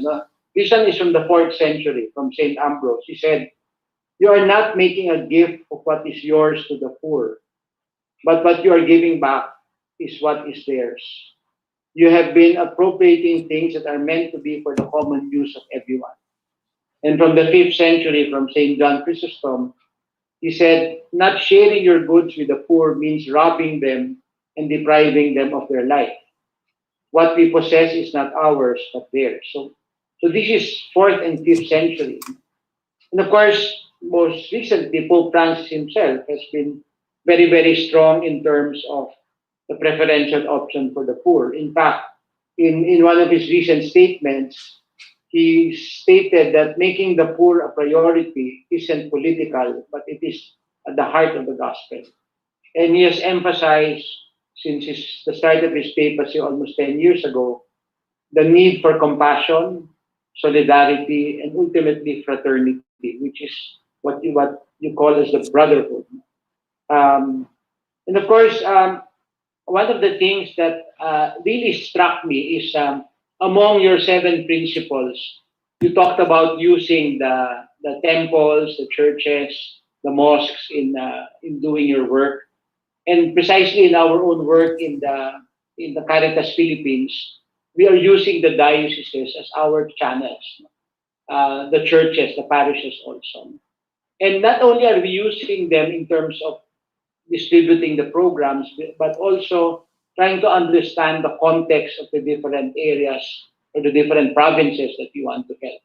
S8: This one is from the 4th century, from Saint Ambrose. He said, "You are not making a gift of what is yours to the poor, but what you are giving back is what is theirs. You have been appropriating things that are meant to be for the common use of everyone." And from the 5th century, from Saint John Chrysostom, he said, "Not sharing your goods with the poor means robbing them and depriving them of their life. What we possess is not ours, but theirs." So this is 4th and 5th century. And of course, most recently, Pope Francis himself has been very, very strong in terms of the preferential option for the poor. In fact, in one of his recent statements, he stated that making the poor a priority isn't political, but it is at the heart of the gospel. And he has emphasized, since the start of his papacy almost 10 years ago, the need for compassion, solidarity, and ultimately fraternity, which is what you call as the brotherhood. And of course, one of the things that really struck me is among your 7 principles, you talked about using the temples, the churches, the mosques in doing your work. And precisely in our own work in the Caritas Philippines, we are using the dioceses as our channels, the churches, the parishes also. And not only are we using them in terms of distributing the programs, but also trying to understand the context of the different areas or the different provinces that we want to help.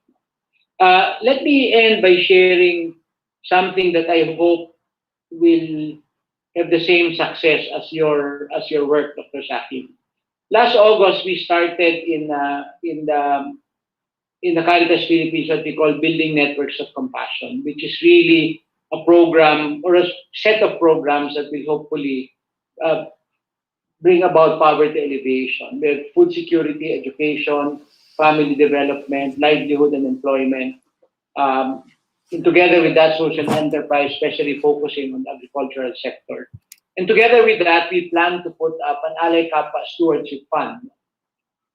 S8: Let me end by sharing something that I hope will have the same success as your work, Dr. Saqib. Last August, we started in the Caritas Philippines what we call Building Networks of Compassion, which is really a program or a set of programs that will hopefully bring about poverty alleviation. We have food security, education, family development, livelihood and employment. And together with that, social enterprise, especially focusing on the agricultural sector. And together with that, we plan to put up an Alay Kappa Stewardship Fund.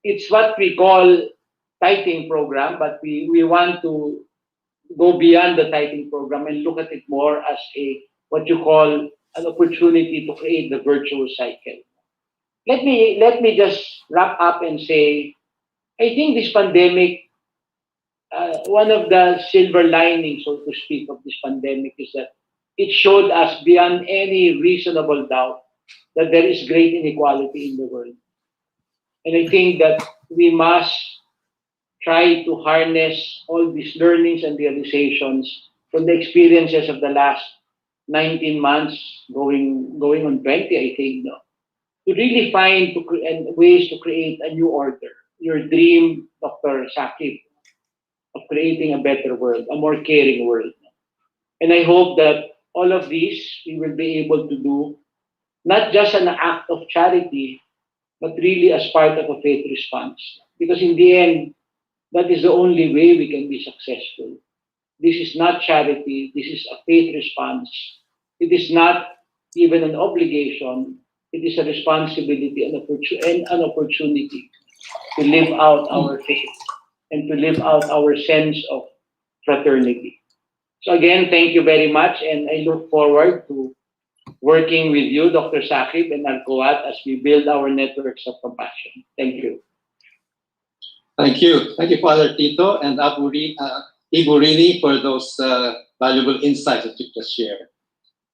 S8: It's what we call tithing program, but we want to go beyond the tithing program and look at it more as what you call an opportunity to create the virtuous cycle. Let me just wrap up and say, I think this pandemic, one of the silver linings, so to speak, of this pandemic is that it showed us beyond any reasonable doubt that there is great inequality in the world. And I think that we must try to harness all these learnings and realizations from the experiences of the last 19 months, going on 20, I think, no? To really find ways to create a new order. Your dream, Dr. Saqib, of creating a better world, a more caring world. And I hope that all of these we will be able to do, not just an act of charity, but really as part of a faith response. Because in the end, that is the only way we can be successful. This is not charity, this is a faith response. It is not even an obligation, it is a responsibility and an opportunity to live out our faith and to live out our sense of fraternity. So again, thank you very much, and I look forward to working with you, Dr. Saqib and Akhuwat, as we build our networks of compassion. Thank you.
S2: Thank you. Thank you, Father Tito and Iburini, for those valuable insights that you just shared.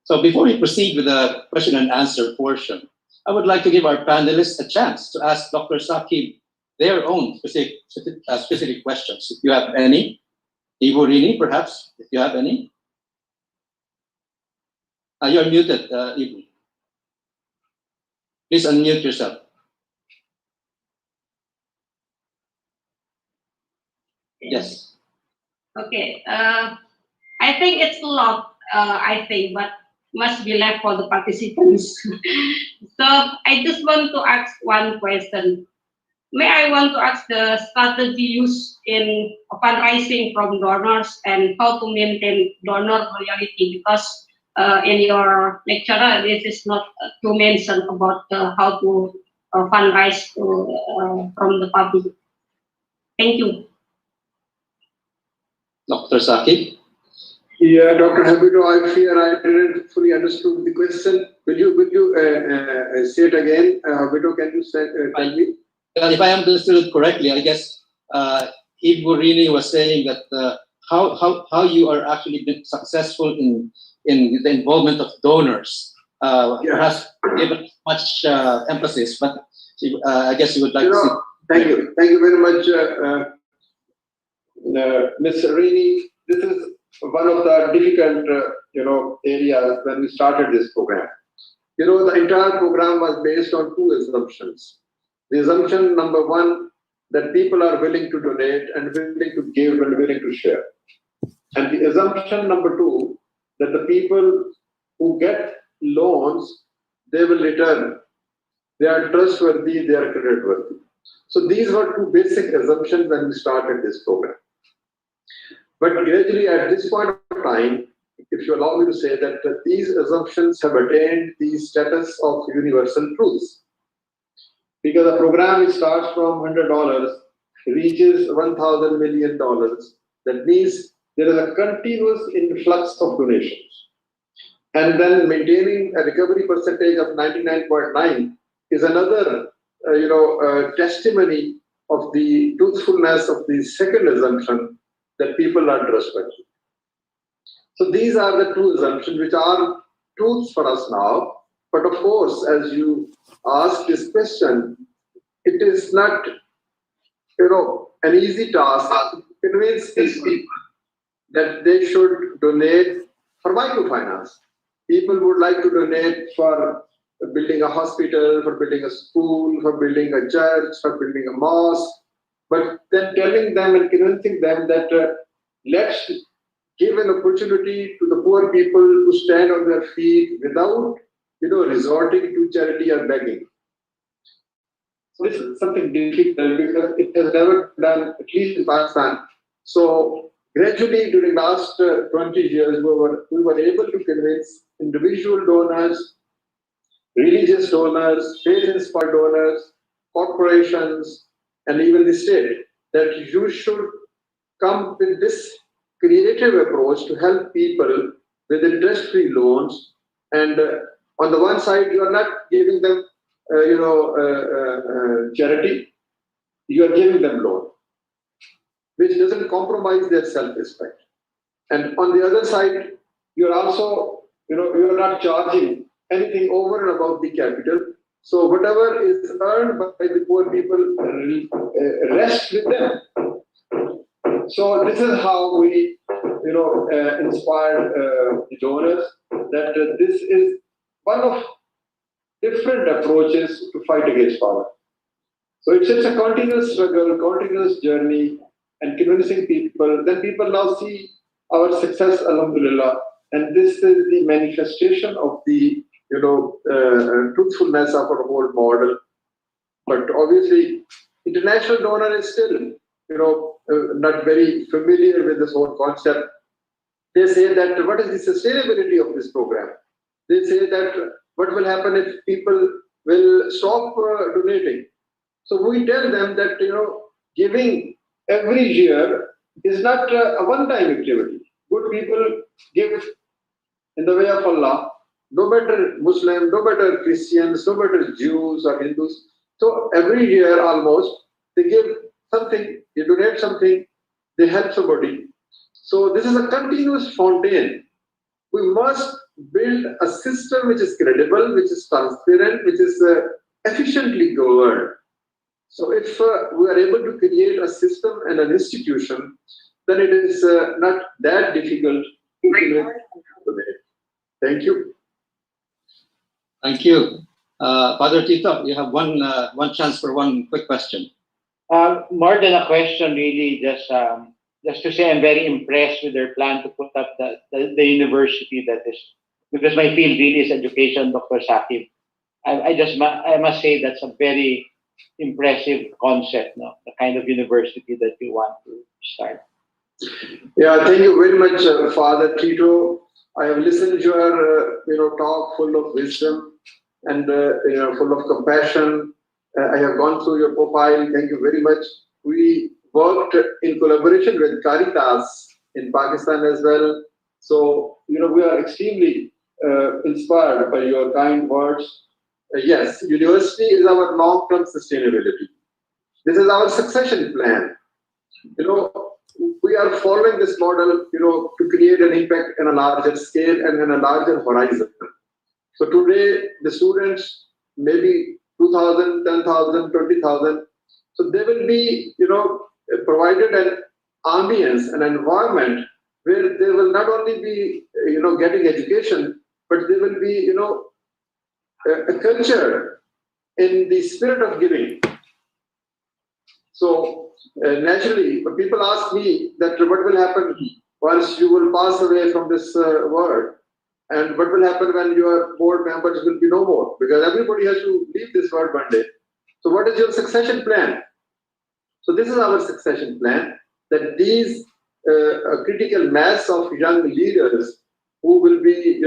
S2: So before we proceed with the question and answer portion, I would like to give our panelists a chance to ask Dr. Saqib their own specific questions. If you have any, Iburini, perhaps, if you have any. You're muted, Ibu. Please unmute yourself. Yes.
S7: Okay. I think it's a lot, but must be left for the participants. So I just want to ask one question. I want to ask the strategy used in fundraising from donors and how to maintain donor loyalty, because in your lecture, this is not to mention about how to fundraise from the public. Thank you.
S2: Dr. Saqib?
S5: Yeah, Dr. Habito, I fear I didn't fully understood the question. Will you say it again? Habito, can you tell me?
S2: Well, if I understood it correctly, I guess Iburini was saying that how you are actually been successful in the involvement of donors. Perhaps given much emphasis, but I guess you would like to see.
S5: Thank you very much, Ms. Rini. This is one of the difficult, areas when we started this program. The entire program was based on two assumptions. The assumption number one, that people are willing to donate and willing to give and willing to share. And the assumption number two, that the people who get loans, they will return. They are trustworthy, they are creditworthy. So these were two basic assumptions when we started this program. But gradually at this point of time, if you allow me to say that these assumptions have attained the status of universal truths. Because a program which starts from $100 reaches $1,000 million, that means there is a continuous influx of donations. And then maintaining a recovery percentage of 99.9 is another testimony of the truthfulness of the second assumption, that people are trustworthy. So these are the two assumptions which are truths for us now. But of course, as you ask this question, it is not an easy task to convince these people that they should donate for microfinance. People would like to donate for building a hospital, for building a school, for building a church, for building a mosque. But then telling them and convincing them that let's give an opportunity to the poor people to stand on their feet without, resorting to charity or begging. So this is something difficult because it has never done, at least in Pakistan. So gradually during last 20 years, we were able to convince individual donors, religious donors, faith-inspired donors, corporations, and even the state that you should come with this creative approach to help people with interest-free loans. And on the one side, you are not giving them, charity. You are giving them loan, which doesn't compromise their self-respect. And on the other side, you are also, you are not charging anything over and above the capital. So whatever is earned by the poor people rests with them. So this is how we, inspired the donors that this is one of different approaches to fight against poverty. So it's a continuous struggle, continuous journey, and convincing people. Then people now see our success, alhamdulillah, and this is the manifestation of the truthfulness of our whole model. But obviously, international donor is still, not very familiar with this whole concept. They say that what is the sustainability of this program? They say that what will happen if people will stop donating? So we tell them that giving every year is not a one-time activity. Good people give in the way of Allah, no matter Muslim, no matter Christians, no matter Jews or Hindus. So every year almost they give something, they donate something, they help somebody. So this is a continuous fountain. We must build a system which is credible, which is transparent, which is efficiently governed. So if we are able to create a system and an institution, then it is not that difficult to create. Thank you.
S2: Thank you. Father Tito, you have one chance for one quick question.
S8: More than a question, really, just to say I'm very impressed with their plan to put up the university that is, because my field really is education, Dr. Saqib. I must say that's a very impressive concept, no? The kind of university that you want to start.
S5: Yeah, thank you very much, Father Tito. I have listened to your talk full of wisdom and full of compassion. I have gone through your profile. Thank you very much. We worked in collaboration with Caritas in Pakistan as well. So we are extremely inspired by your kind words. Yes, university is our long-term sustainability. This is our succession plan. We are following this model, to create an impact on a larger scale and in a larger horizon. So today, the students, maybe 2,000, 10,000, 20,000. So they will be, provided an ambience, an environment where they will not only be, getting education, but they will be, a culture in the spirit of giving. So naturally, when people ask me that what will happen once you will pass away from this world, and what will happen when your board members will be no more, because everybody has to leave this world one day. So what is your succession plan? So this is our succession plan, that these critical mass of young leaders who will be,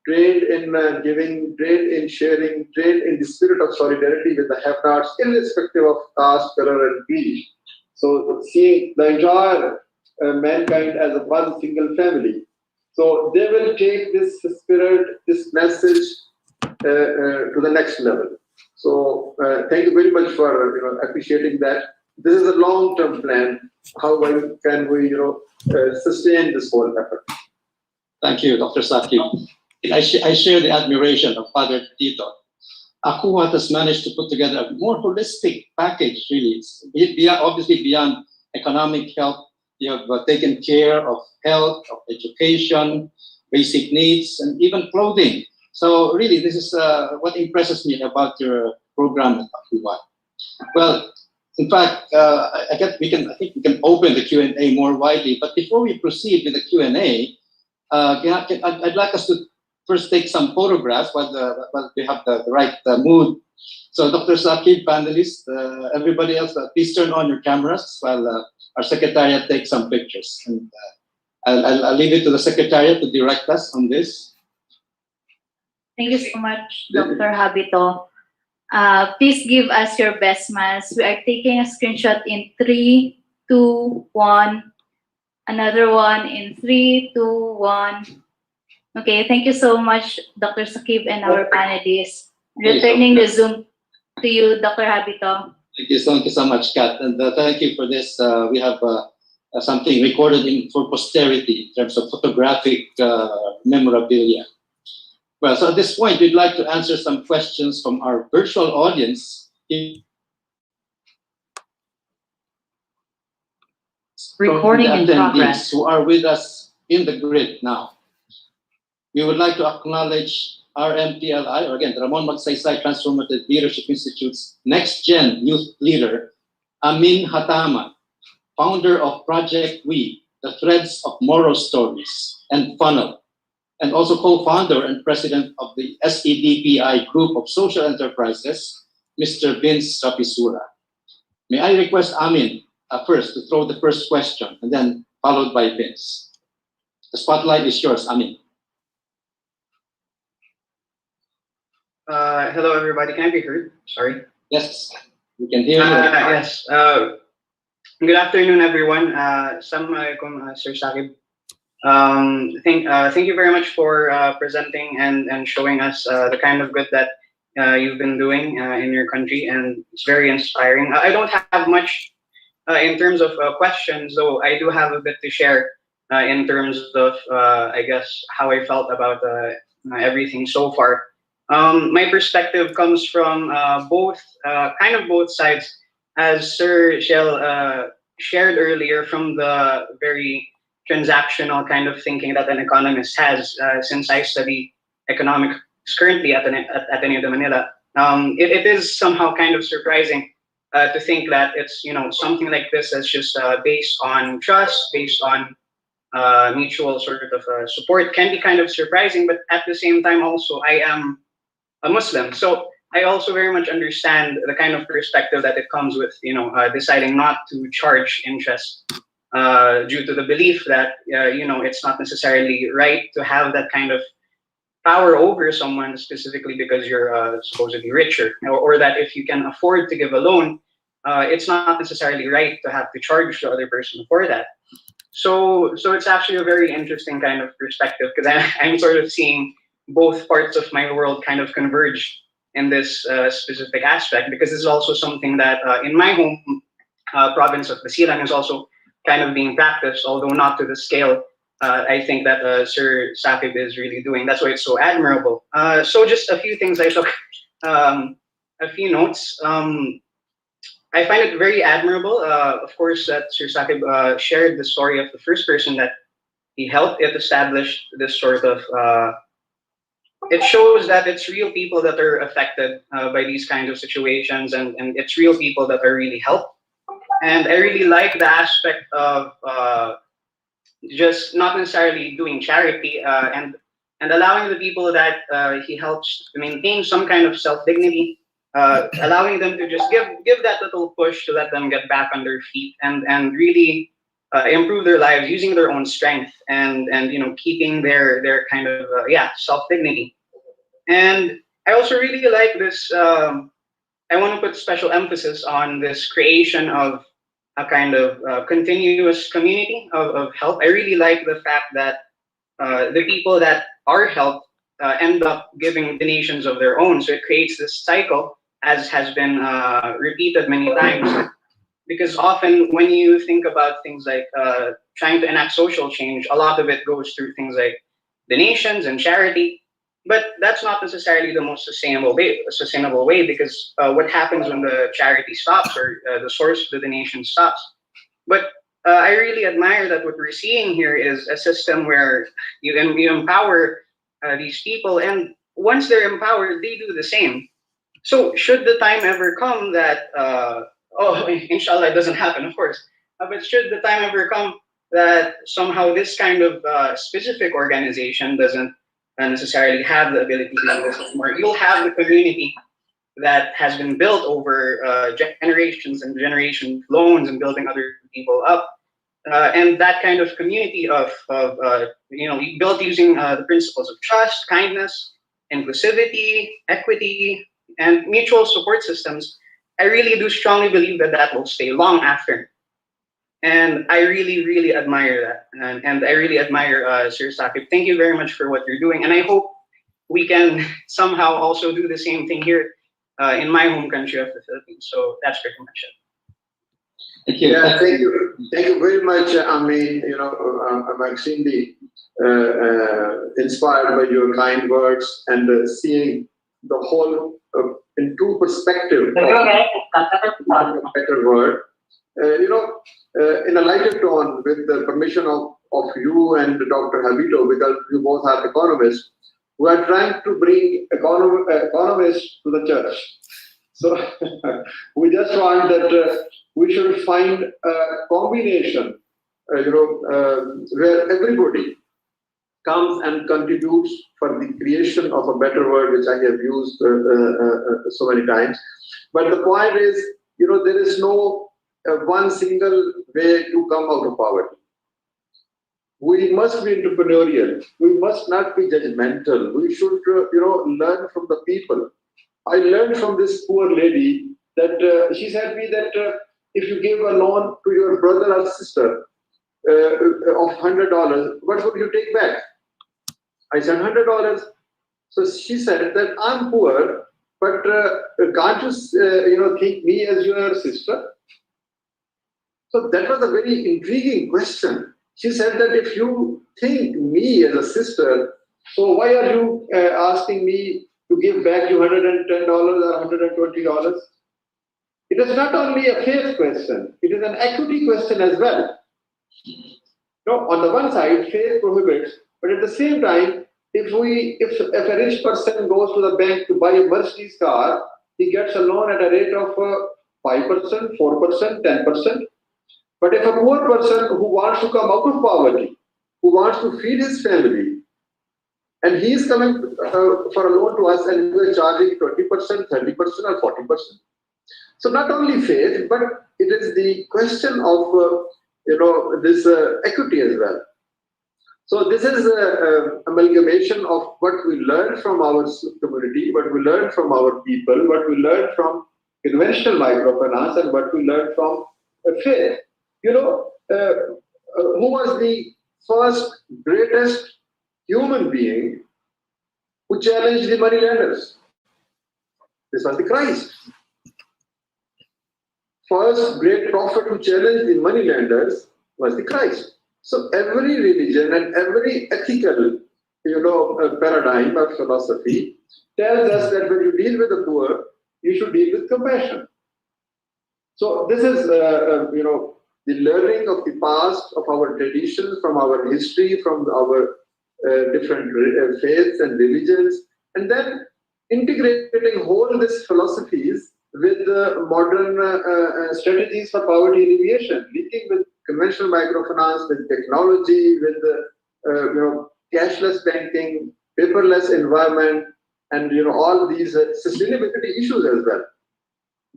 S5: trained in giving, trained in sharing, trained in the spirit of solidarity with the have-nots, irrespective of caste, color, and creed. So seeing the entire mankind as a one single family. So they will take this spirit, this message to the next level. So thank you very much for appreciating that. This is a long-term plan. How can we sustain this whole effort?
S2: Thank you, Dr. Saqib. I share the admiration of Father Tito. Akhuwat has managed to put together a more holistic package, really. Obviously, beyond economic help, you have taken care of health, of education, basic needs, and even clothing. So really, this is what impresses me about your program at Akhuwat. Well, in fact, I think we can open the Q&A more widely. But before we proceed with the Q&A, I'd like us to first take some photographs while we have the right mood. So Dr. Saqib, panelists, everybody else, please turn on your cameras while our secretariat takes some pictures. And I'll leave it to the secretariat to direct us on this.
S9: Thank you so much, Dr. Habito. Please give us your best smiles. We are taking a screenshot in 3, 2, 1. Another one in 3, 2, 1. Okay, thank you so much, Dr. Saqib and our panelists. Returning the Zoom to you, Dr. Habito.
S2: Thank you so much, Kat. And thank you for this. We have something recorded for posterity in terms of photographic memorabilia. Well, so at this point, we'd like to answer some questions from our virtual audience.
S10: Recording in
S2: attendees
S10: progress.
S2: Who are with us in the grid now. We would like to acknowledge RMTLI, or again, the Ramon Magsaysay Transformative Leadership Institute's Next Gen Youth Leader, Amin Hatama, founder of Project We, the Threads of Moral Stories, and Funnel, and also co-founder and president of the SEDPI Group of Social Enterprises, Mr. Vince Rapisura. May I request Amin first to throw the first question, and then followed by Vince. The spotlight is yours, Amin.
S11: Hello, everybody. Can I be heard? Sorry.
S2: Yes, we can hear you.
S11: Yes. Good afternoon, everyone. Assalamualaikum, Sir Saqib. Thank you very much for presenting and showing us the kind of good that you've been doing in your country, and it's very inspiring. I don't have much in terms of questions, though I do have a bit to share in terms of, I guess, how I felt about everything so far. My perspective comes from both sides, as Sir Shell shared earlier, from the very transactional kind of thinking that an economist has. Since I study economics currently at Ateneo de Manila, it is somehow kind of surprising to think that it's something like this that's just based on trust, based on mutual sort of support, can be kind of surprising. But at the same time, also, I am a Muslim, so I also very much understand the kind of perspective that it comes with, deciding not to charge interest due to the belief that it's not necessarily right to have that kind of power over someone specifically because you're supposedly richer, or that if you can afford to give a loan, it's not necessarily right to have to charge the other person for that. So it's actually a very interesting kind of perspective, because I'm sort of seeing both parts of my world kind of converge in this specific aspect, because this is also something that in my home province of Basilan is also kind of being practiced, although not to the scale I think that Sir Saqib is really doing. That's why it's so admirable. So just a few things I took, a few notes. I find it very admirable, of course, that Sir Saqib shared the story of the first person that he helped. It established this sort of, it shows that it's real people that are affected by these kinds of situations, and it's real people that are really helped. And I really like the aspect of just not necessarily doing charity and allowing the people that he helps to maintain some kind of self-dignity, allowing them to just give that little push to let them get back on their feet and really improve their lives using their own strength and keeping their kind of self-dignity. And I also really like this. I want to put special emphasis on this creation of a kind of continuous community of help. I really like the fact that the people that are helped end up giving donations of their own. So it creates this cycle, as has been repeated many times. Because often when you think about things like trying to enact social change, a lot of it goes through things like donations and charity. But that's not necessarily the most sustainable way, because what happens when the charity stops or the source of the donation stops? But I really admire that what we're seeing here is a system where you empower these people, and once they're empowered, they do the same. So should the time ever come that, inshallah, it doesn't happen, of course, but should the time ever come that somehow this kind of specific organization doesn't necessarily have the ability to do this anymore. You'll have the community that has been built over generations and generations, loans and building other people up. And that kind of community of built using the principles of trust, kindness, inclusivity, equity, and mutual support systems, I really do strongly believe that that will stay long after. And I really, really admire that. And I really admire Sir Saqib. Thank you very much for what you're doing. And I hope we can somehow also do the same thing here in my home country of the Philippines. So that's pretty much it.
S2: Thank you.
S12: Yeah, thank you. Thank you very much. I'm extremely inspired by your kind words and seeing the whole in true perspective of a better world. In a lighter tone, with the permission of you and Dr. Habito, because you both are economists, we are trying to bring economists to the church. So we just want that we should find a combination, where everybody comes and contributes for the creation of a better world, which I have used so many times. But the point is, there is no one single way to come out of poverty. We must be entrepreneurial. We must not be judgmental. We should, learn from the people. I learned from this poor lady that she said me that if you give a loan to your brother or sister of $100, what would you take back? I said $100. So she said that I'm poor, but can't you think me as your sister? So that was a very intriguing question. She said that if you think me as a sister, so why are you asking me to give back you $110 or $120? It is not only a faith question, it is an equity question as well. On the one side, faith prohibits, but at the same time, if a rich person goes to the bank to buy a Mercedes car, he gets a loan at a rate of 5%, 4%, 10%. But if a poor person who wants to come out of poverty, who wants to feed his family, and he is coming for a loan to us and we are charging 20%, 30% or 40%. So not only faith, but it is the question of this equity as well. So this is an amalgamation of what we learn from our community, what we learn from our people, what we learn from conventional microfinance, and what we learn from faith. Who was the first greatest human being who challenged the money lenders? This was the Christ. First great prophet who challenged the money lenders was the Christ. So every religion and every ethical, paradigm or philosophy tells us that when you deal with the poor, you should deal with compassion. So this is, the learning of the past, of our traditions, from our history, from our different faiths and religions, and then integrating whole these philosophies with modern strategies for poverty alleviation, linking with conventional microfinance, with technology, with cashless banking, paperless environment, and all these sustainability issues as well,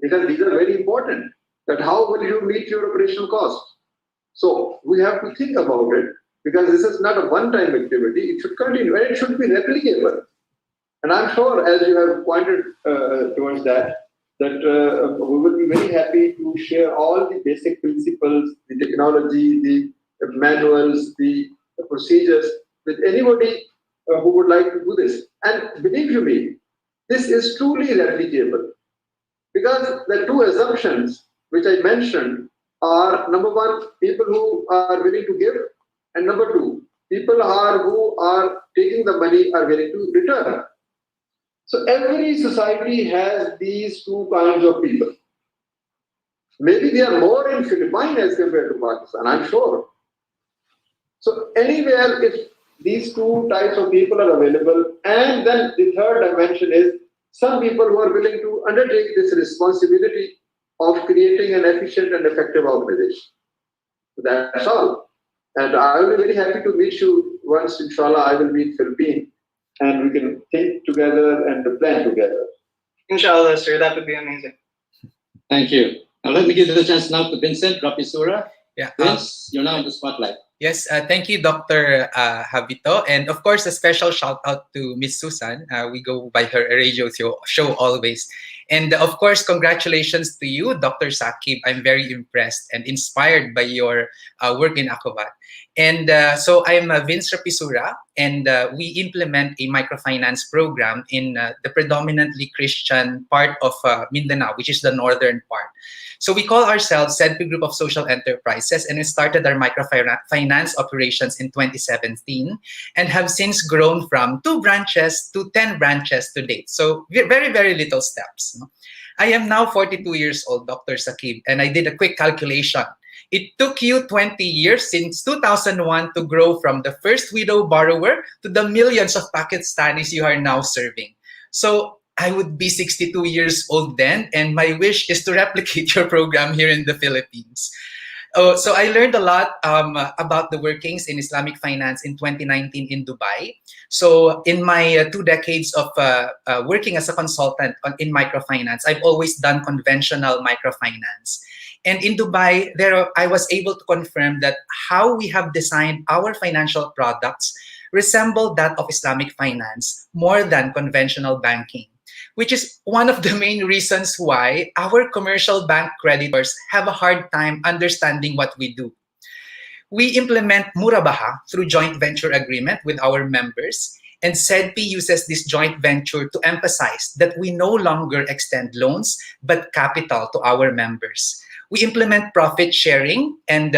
S12: because these are very important. That how will you meet your operational cost? So we have to think about it, because this is not a one-time activity. It should continue and it should be replicable. And I'm sure, as you have pointed towards that we will be very happy to share all the basic principles, the technology, the manuals, the procedures with anybody who would like to do this. And believe you me, this is truly replicable, because the two assumptions which I mentioned are, number one, people who are willing to give, and number two, people who are taking the money are willing to return. So every society has these two kinds of people. Maybe they are more in Philippines as compared to Pakistan, I'm sure. So anywhere, if these two types of people are available, and then the third dimension is some people who are willing to undertake this responsibility of creating an efficient and effective organization. That's all. And I will be very happy to meet you once, inshallah, I will be in Philippines. and we can think together and plan together.
S11: Inshallah, sir, that would be amazing.
S2: Thank you. Now let me give the chance now to Vincent Rapisura.
S13: Yeah.
S2: Vince, you're now in the spotlight.
S13: Yes, thank you, Dr. Habito. And of course, a special shout out to Miss Susan. We go by her radio show always. And of course, congratulations to you, Dr. Saqib. I'm very impressed and inspired by your work in Akhuwat. And so I'm Vince Rapisura, and we implement a microfinance program in the predominantly Christian part of Mindanao, which is the northern part. So we call ourselves Sedpi Group of Social Enterprises, and we started our microfinance operations in 2017 and have since grown from 2 branches to 10 branches to date. So very, very little steps. I am now 42 years old, Dr. Saqib, and I did a quick calculation. It took you 20 years since 2001 to grow from the first widow borrower to the millions of Pakistanis you are now serving. So I would be 62 years old then, and my wish is to replicate your program here in the Philippines. So I learned a lot about the workings in Islamic finance in 2019 in Dubai. So in my 2 decades of working as a consultant in microfinance, I've always done conventional microfinance. And in Dubai, I was able to confirm that how we have designed our financial products resemble that of Islamic finance more than conventional banking, which is one of the main reasons why our commercial bank creditors have a hard time understanding what we do. We implement Murabaha through joint venture agreement with our members, and SEDPI uses this joint venture to emphasize that we no longer extend loans but capital to our members. We implement profit sharing and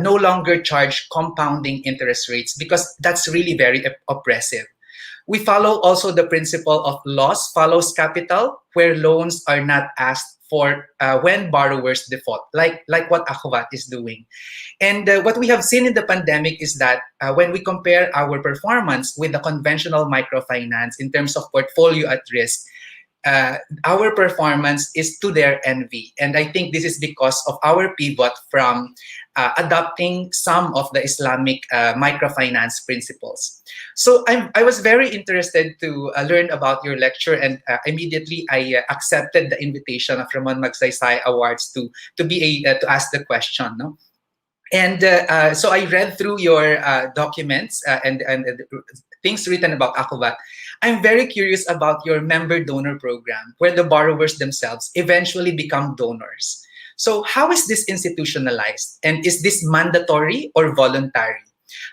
S13: no longer charge compounding interest rates because that's really very oppressive. We follow also the principle of loss follows capital, where loans are not asked for when borrowers default, like what Akhuwat is doing. And what we have seen in the pandemic is that when we compare our performance with the conventional microfinance in terms of portfolio at risk, our performance is to their envy. And I think this is because of our pivot from adopting some of the Islamic microfinance principles. So I was very interested to learn about your lecture, and immediately I accepted the invitation of Ramon Magsaysay Awards to ask the question. No? And so I read through your documents and things written about Akhuwat. I'm very curious about your member donor program, where the borrowers themselves eventually become donors. So how is this institutionalized? And is this mandatory or voluntary?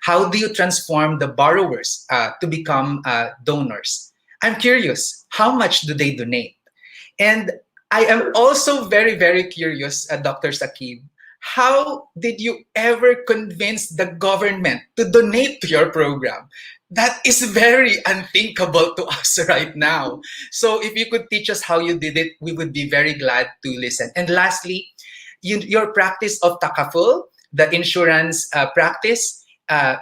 S13: How do you transform the borrowers to become donors? I'm curious, how much do they donate? And I am also very, very curious, Dr. Saqib, how did you ever convince the government to donate to your program? That is very unthinkable to us right now. So if you could teach us how you did it, we would be very glad to listen. And lastly, your practice of takaful, the insurance practice,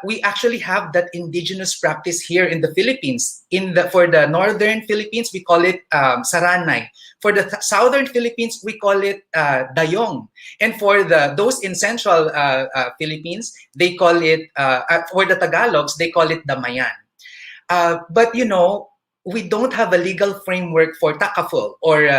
S13: we actually have that indigenous practice here in the Philippines. For the northern Philippines, we call it saranay. For the southern Philippines, we call it dayong. And for those in central Philippines, they call it, for the Tagalogs, they call it damayan. But you know, we don't have a legal framework for takaful or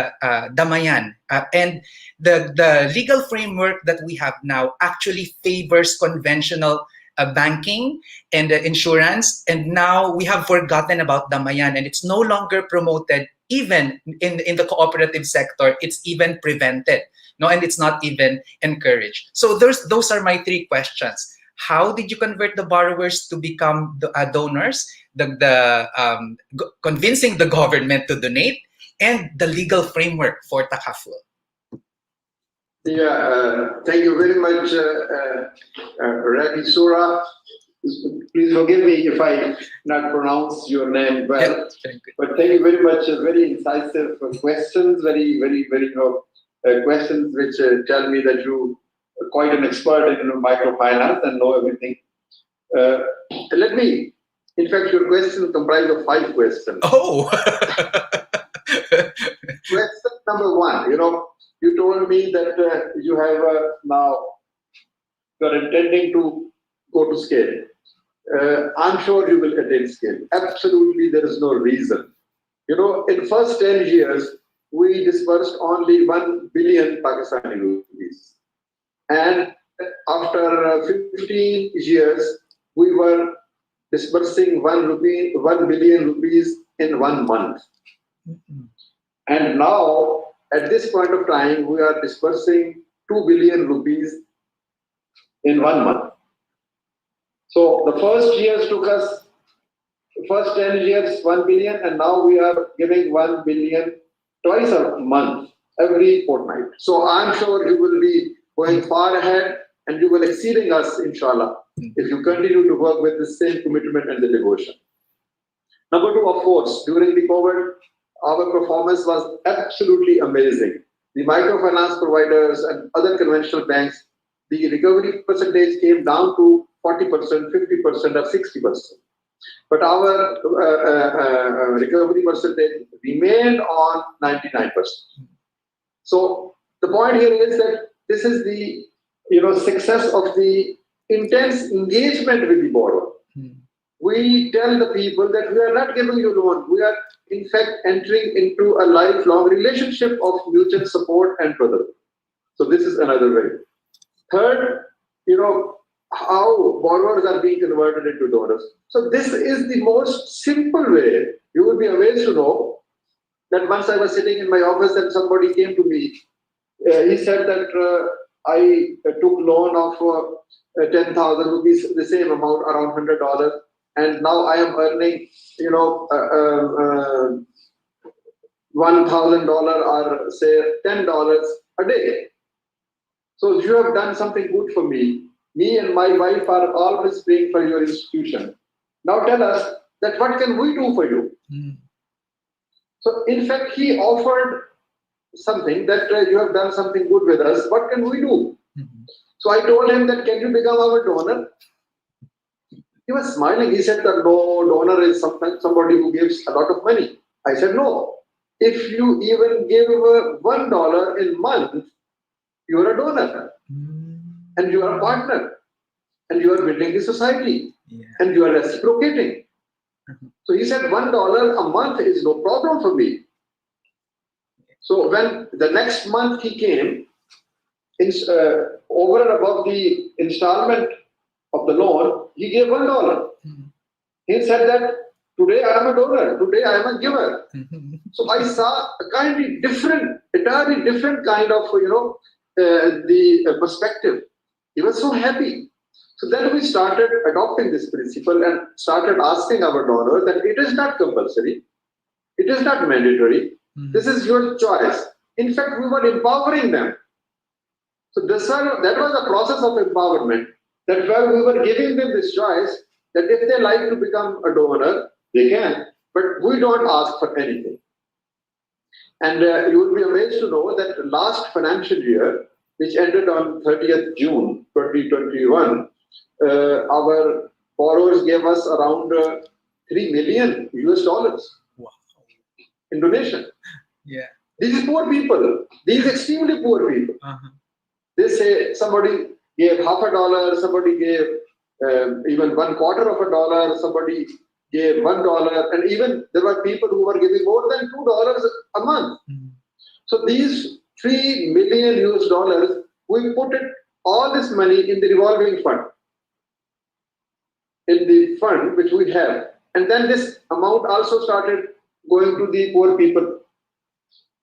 S13: damayan. And the legal framework that we have now actually favors conventional banking and insurance, and now we have forgotten about damayan, and it's no longer promoted even in the cooperative sector. It's even prevented, no, and it's not even encouraged. So those are my 3 questions. How did you convert the borrowers to become donors? Convincing the government to donate, and the legal framework for takaful.
S12: Yeah, thank you very much, Rapisura. Please forgive me if I not pronounce your name well. But thank you very much. Very incisive questions. Very, very, very questions which tell me that you are quite an expert in microfinance and know everything. In fact, your question comprises of 5 questions.
S13: Oh.
S12: Question number 1. You told me that you have now, you're intending to go to scale. I'm sure you will attain scale. Absolutely, there is no reason. In first 10 years, we disbursed only 1 billion Pakistani rupees. And after 15 years, we were disbursing 1 billion rupees in 1 month. And now, at this point of time, we are disbursing 2 billion rupees in 1 month. So the first years took us, first 10 years, 1 billion, and now we are giving 1 billion twice a month, every fortnight. So I'm sure you will be going far ahead and you will exceeding us, inshallah, if you continue to work with the same commitment and the devotion. Number 2, of course, during the COVID, our performance was absolutely amazing. The microfinance providers and other conventional banks, the recovery percentage came down to 40%, 50%, or 60%. But our recovery percentage remained on 99%. So the point here is that this is the success of the intense engagement with the borrower. We tell the people that we are not giving you a loan. We are in fact entering into a lifelong relationship of mutual support and brotherhood. So this is another way. Third, how borrowers are being converted into donors. So this is the most simple way. You will be amazed to know that once I was sitting in my office and somebody came to me. He said that I took loan of 10,000 rupees, the same amount, around $100, and now I am earning, $1,000 or say $10 a day. So you have done something good for me. Me and my wife are always praying for your institution. Now tell us that what can we do for you? So in fact, he offered something that you have done something good with us. What can we do? So I told him that, can you become our donor? He was smiling. He said that no, donor is somebody who gives a lot of money. I said no. If you even give $1 in month, you are a donor. And you are a partner. And you are building the society. And you are reciprocating. So he said $1 a month is no problem for me. So when the next month he came, over and above the installment of the loan, he gave $1. He said that today I am a donor, today I am a giver. So I saw a entirely different kind of, the perspective. He was so happy. So then we started adopting this principle and started asking our donors that it is not compulsory, it is not mandatory. This is your choice. In fact, we were empowering them. So that was a process of empowerment. That while we were giving them this choice, that if they like to become a donor, they can. But we don't ask for anything. And you will be amazed to know that last financial year, which ended on 30th June 2021, our borrowers gave us around $3 million in donation. These poor people, these extremely poor people. They say somebody gave $50, somebody gave even $0.25, somebody gave $1, and even there were people who were giving more than $2 a month. So these $3 million, we put all this money in the revolving fund, in the fund which we have, and then this amount also started going to the poor people.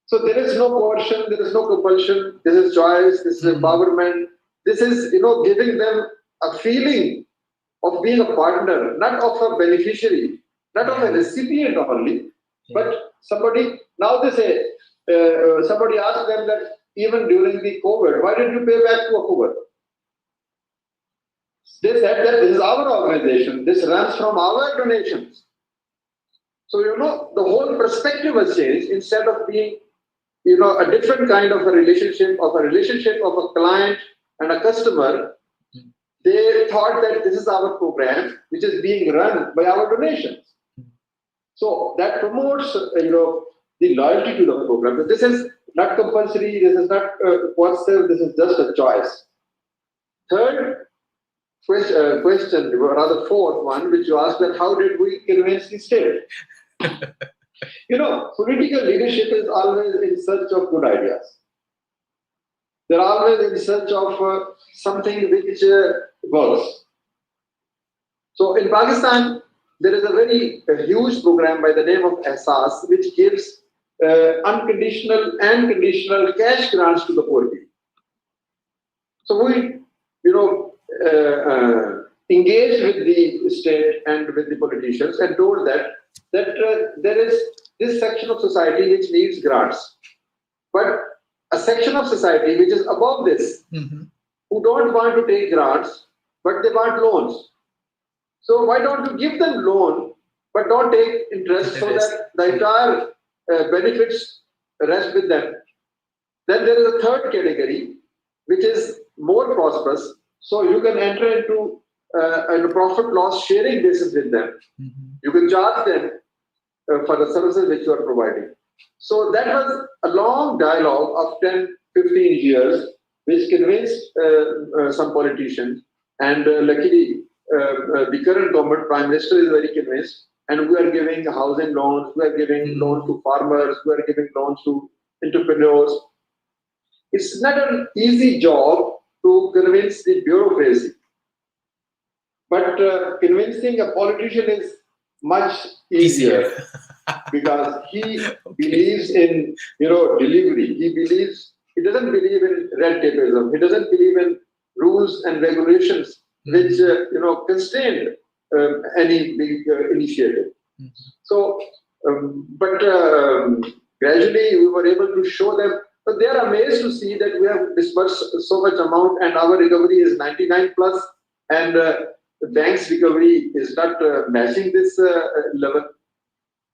S12: So there is no coercion, there is no compulsion, this is choice, this is empowerment, this is giving them a feeling of being a partner, not of a beneficiary, not of a recipient only, but somebody. Now they say, somebody asked them that even during the COVID, why did you pay back to Akhuwat? They said that this is our organization, this runs from our donations. So the whole perspective has changed. Instead of being a different kind of a relationship of a client and a customer, they thought that this is our program which is being run by our donations. So that promotes the loyalty to the program. But this is not compulsory, this is not coercive, this is just a choice. Third, question, or rather fourth one, which you asked, that how did we convince the state? Political leadership is always in search of good ideas. They're always in search of something which works. So in Pakistan, there is a huge program by the name of Ehsaas, which gives unconditional and conditional cash grants to the poor people. So we, engaged with the state and with the politicians and told that there is this section of society which needs grants, but a section of society which is above this, who don't want to take grants, but they want loans. So why don't you give them loan, but don't take interest, so that the entire benefits rest with them. Then there is a third category, which is more prosperous. So you can enter into a profit loss sharing basis with them. You can charge them for the services which you are providing. So that was a long dialogue of 10, 15 years, which convinced some politicians. And luckily, the current government, Prime Minister, is very convinced. And we are giving housing loans, we are giving loans to farmers, we are giving loans to entrepreneurs. It's not an easy job to convince the bureaucracy. But convincing a politician is much easier because he believes in delivery. He doesn't believe in red tapeism. He doesn't believe in rules and regulations which constrain any big initiative. So, gradually we were able to show them. But they are amazed to see that we have disbursed so much amount and our recovery is 99 plus, and the bank's recovery is not matching this level.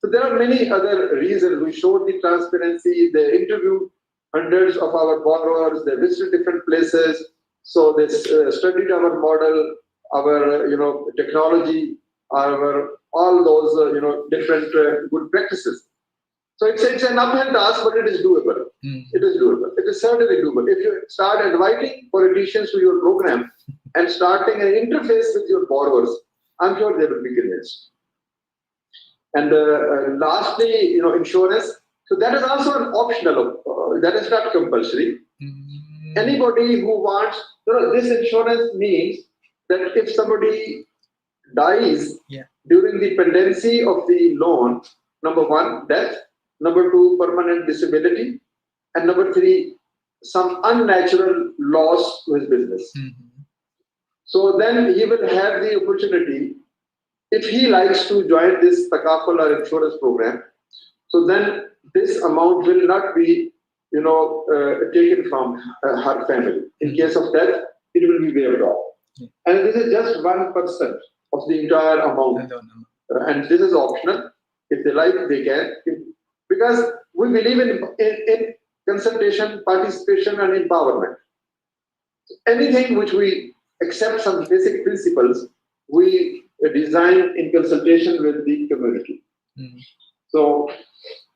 S12: So there are many other reasons. We showed the transparency. They interviewed hundreds of our borrowers. They visited different places. So they studied our model, our technology, all those different good practices. So it's an uphill task, but it is doable. It is doable. It is certainly doable. If you start inviting politicians to your program and starting an interface with your borrowers, I'm sure they will be convinced. And lastly, insurance. So that is also an optional. That is not compulsory. Anybody who wants, this insurance means that if somebody dies during the pendency of the loan, number one, death. Number two, permanent disability. And number three, some unnatural loss to his business. So then he will have the opportunity, if he likes to join this Takaful or insurance program, so then this amount will not be taken from her family. In case of death, it will be waived off. And this is just 1% of the entire amount. And this is optional. If they like, they can. Because we believe in consultation, participation, and empowerment. Anything which we accept some basic principles, we design in consultation with the community. So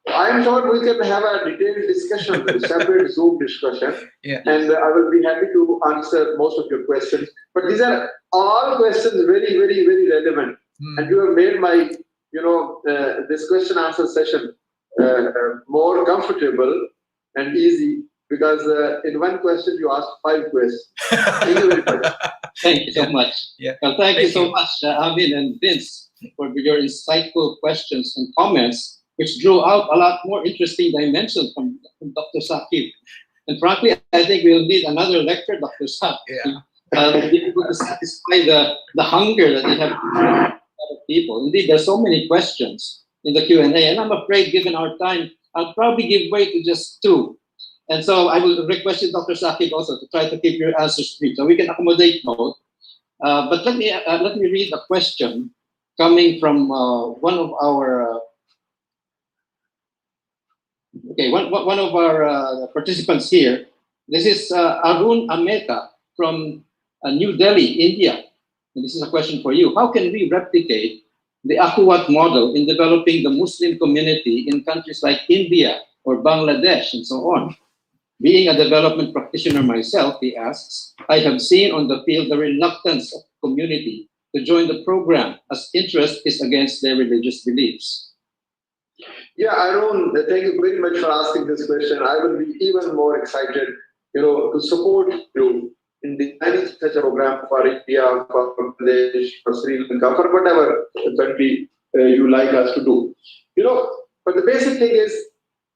S12: I'm sure we can have a detailed discussion, a separate Zoom discussion, and I will be happy to answer most of your questions. But these are all questions very, very, very relevant. And you have made my, this question answer session more comfortable and easy, because in one question you asked 5 questions. Thank you very much.
S2: Thank you so much. Well, thank you so much, Amin and Vince, for your insightful questions and comments, which drew out a lot more interesting dimensions from Dr. Saqib. And frankly, I think we'll need another lecture, Dr. Saqib, to be able to satisfy the hunger that we have of people. Indeed, there's so many questions in the Q&A, and I'm afraid, given our time, I'll probably give way to just 2. And so I will request you, Dr. Saqib, also to try to keep your answers brief, so we can accommodate both. But let me read a question coming from one of our one of our participants here. This is Arun Ameta from New Delhi, India. And this is a question for you. How can we replicate the Akhuwat model in developing the Muslim community in countries like India or Bangladesh and so on? Being a development practitioner myself, he asks, I have seen on the field the reluctance of community to join the program as interest is against their religious beliefs?
S12: Yeah, Arun, thank you very much for asking this question. I will be even more excited, to support you in designing such a program for India, for Bangladesh, for Sri Lanka, for whatever country you like us to do. But the basic thing is,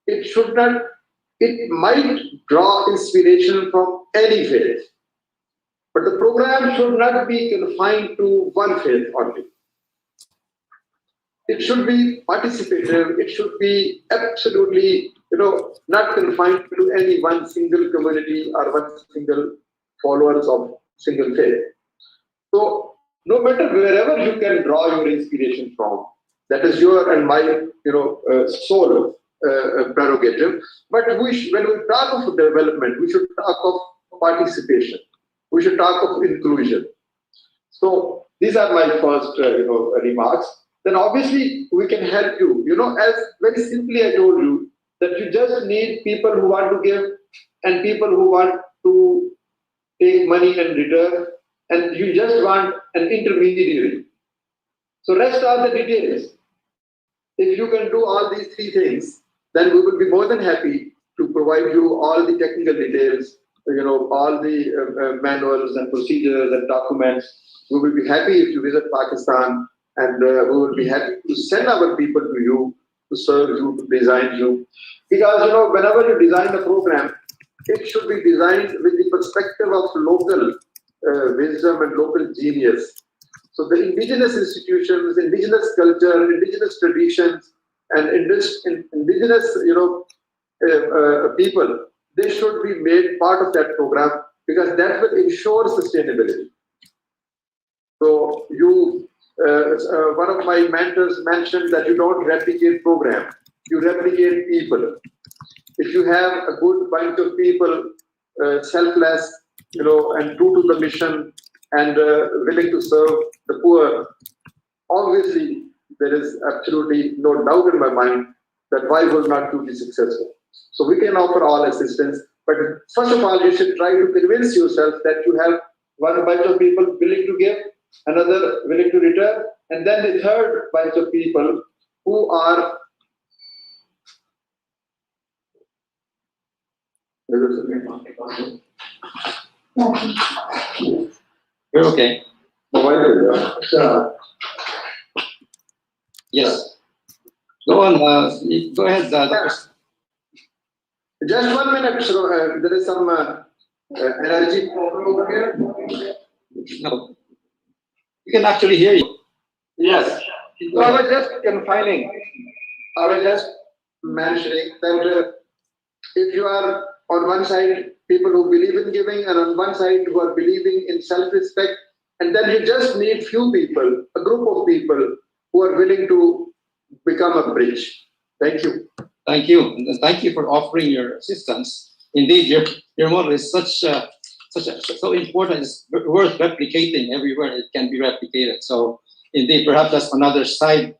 S12: it might draw inspiration from any faith, but the program should not be confined to one faith only. It should be participative. It should be absolutely, not confined to any one single community or one single followers of single faith. So no matter wherever you can draw your inspiration from, that is your and my, sole prerogative. But when we talk of development, we should talk of participation. We should talk of inclusion. So these are my first, remarks. Then obviously we can help you. As very simply I told you that you just need people who want to give and people who want to take money and return, and you just want an intermediary. So rest are the details. If you can do all these three things, then we will be more than happy to provide you all the technical details, all the manuals and procedures and documents. We will be happy if you visit Pakistan, and we will be happy to send our people to you, to serve you, to design you. Because, whenever you design a program, it should be designed with the perspective of local wisdom and local genius. So the indigenous institutions, indigenous culture, indigenous traditions, and indigenous, people, they should be made part of that program, because that will ensure sustainability. So one of my mentors mentioned that you don't replicate program, you replicate people. If you have a good bunch of people, selfless, and true to the mission, and willing to serve the poor, obviously there is absolutely no doubt in my mind that why will not you be successful. So we can offer all assistance, but first of all, you should try to convince yourself that you have one bunch of people willing to give, another willing to return, and then the third bunch of people who are
S2: You're okay. Yes. Go on. Go ahead, Dr.
S12: Just 1 minute. There is some energy problem over here.
S2: No. We can actually hear you.
S12: Yes. So I was just confining. I was just mentioning that if you are on one side people who believe in giving, and on one side who are believing in self-respect, and then you just need few people, a group of people who are willing to become a bridge. Thank you.
S2: Thank you. And thank you for offering your assistance. Indeed, your model is so important. It's worth replicating everywhere it can be replicated. So indeed, perhaps that's another side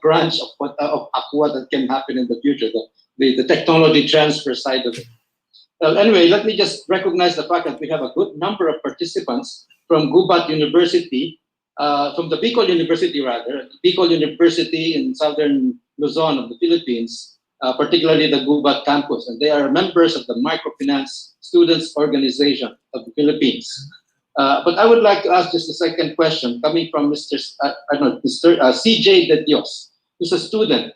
S2: branch of Akhuwat that can happen in the future, the technology transfer side of it. Well, anyway, let me just recognize the fact that we have a good number of participants from Gubat University, from the Bicol University in southern Luzon of the Philippines, particularly the Gubat campus, and they are members of the Microfinance Students Organization of the Philippines. But I would like to ask just a second question coming from Mr. CJ De Dios, who's a student.